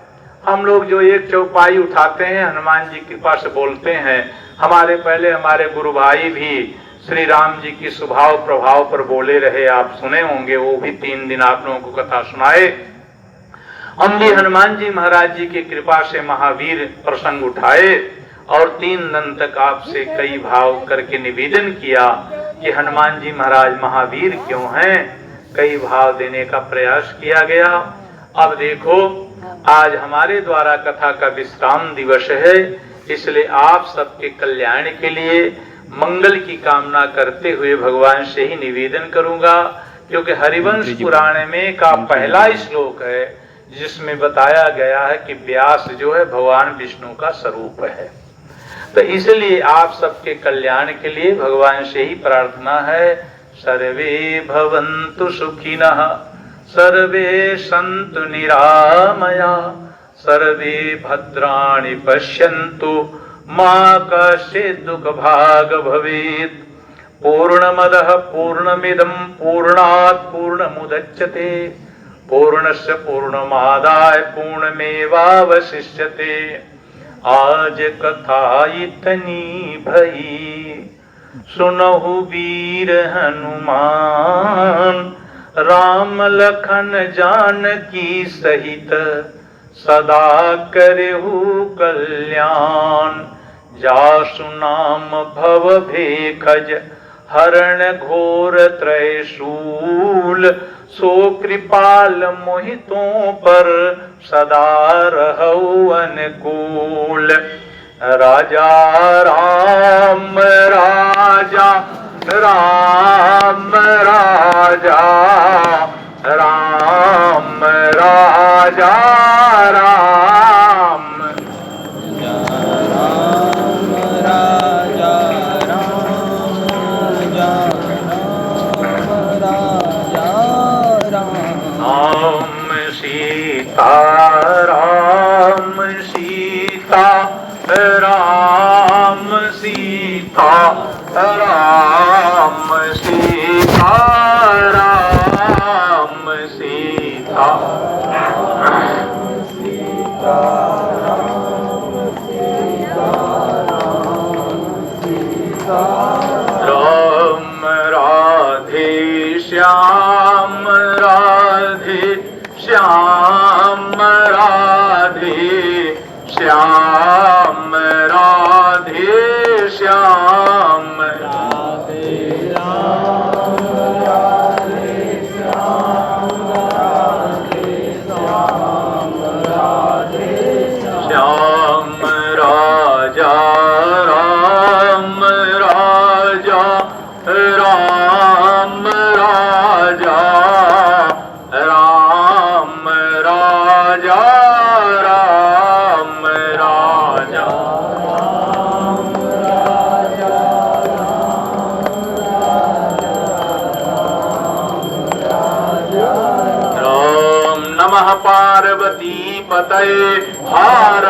हम लोग जो एक चौपाई उठाते हैं हनुमान जी की कृपा से बोलते हैं। हमारे पहले हमारे गुरु भाई भी श्री राम जी की स्वभाव प्रभाव पर बोले रहे, आप सुने होंगे, वो भी 3 दिन आप लोगों को कथा सुनाए। हम भी हनुमान जी महाराज जी की कृपा से महावीर प्रसंग उठाए और 3 दिन तक आपसे कई भाव करके निवेदन किया कि हनुमान जी महाराज महावीर क्यों हैं, कई भाव देने का प्रयास किया गया। अब देखो आज हमारे द्वारा कथा का विश्राम दिवस है, इसलिए आप सबके कल्याण के लिए मंगल की कामना करते हुए भगवान से ही निवेदन करूंगा, क्योंकि हरिवंश पुराण में का पहला श्लोक है जिसमें बताया गया है कि व्यास जो है भगवान विष्णु का स्वरूप है। तो इसलिए आप सबके कल्याण के लिए भगवान से ही प्रार्थना है। सर्वे भवन्तु सुखिनः, सर्वे सन्तु निरामया, सर्वे भद्राणि पश्यन्तु, मा कश्चित् दुःखभाग् भवेत्। पूर्णमदः पूर्णमिदं पूर्णात् पूर्णमुदच्यते, पूर्णस्य पूर्णमादाय पूर्णमेवावशिष्यते। आज कथा इतनी भई, सुनहु वीर हनुमान, राम लखन जानकी सहित सदा करहु कल्याण। जासु नाम भव भेखज हरण घोर त्रयशूल, सो कृपाल मोहितों पर सदा रहु अनुकूल। राजा राम राजा राम राजा राम राजा राम राम सीता राम सीता राम सीता राम सीता राम राधे श्याम राधे श्याम राधे श्याम राधे श्याम। पतये हर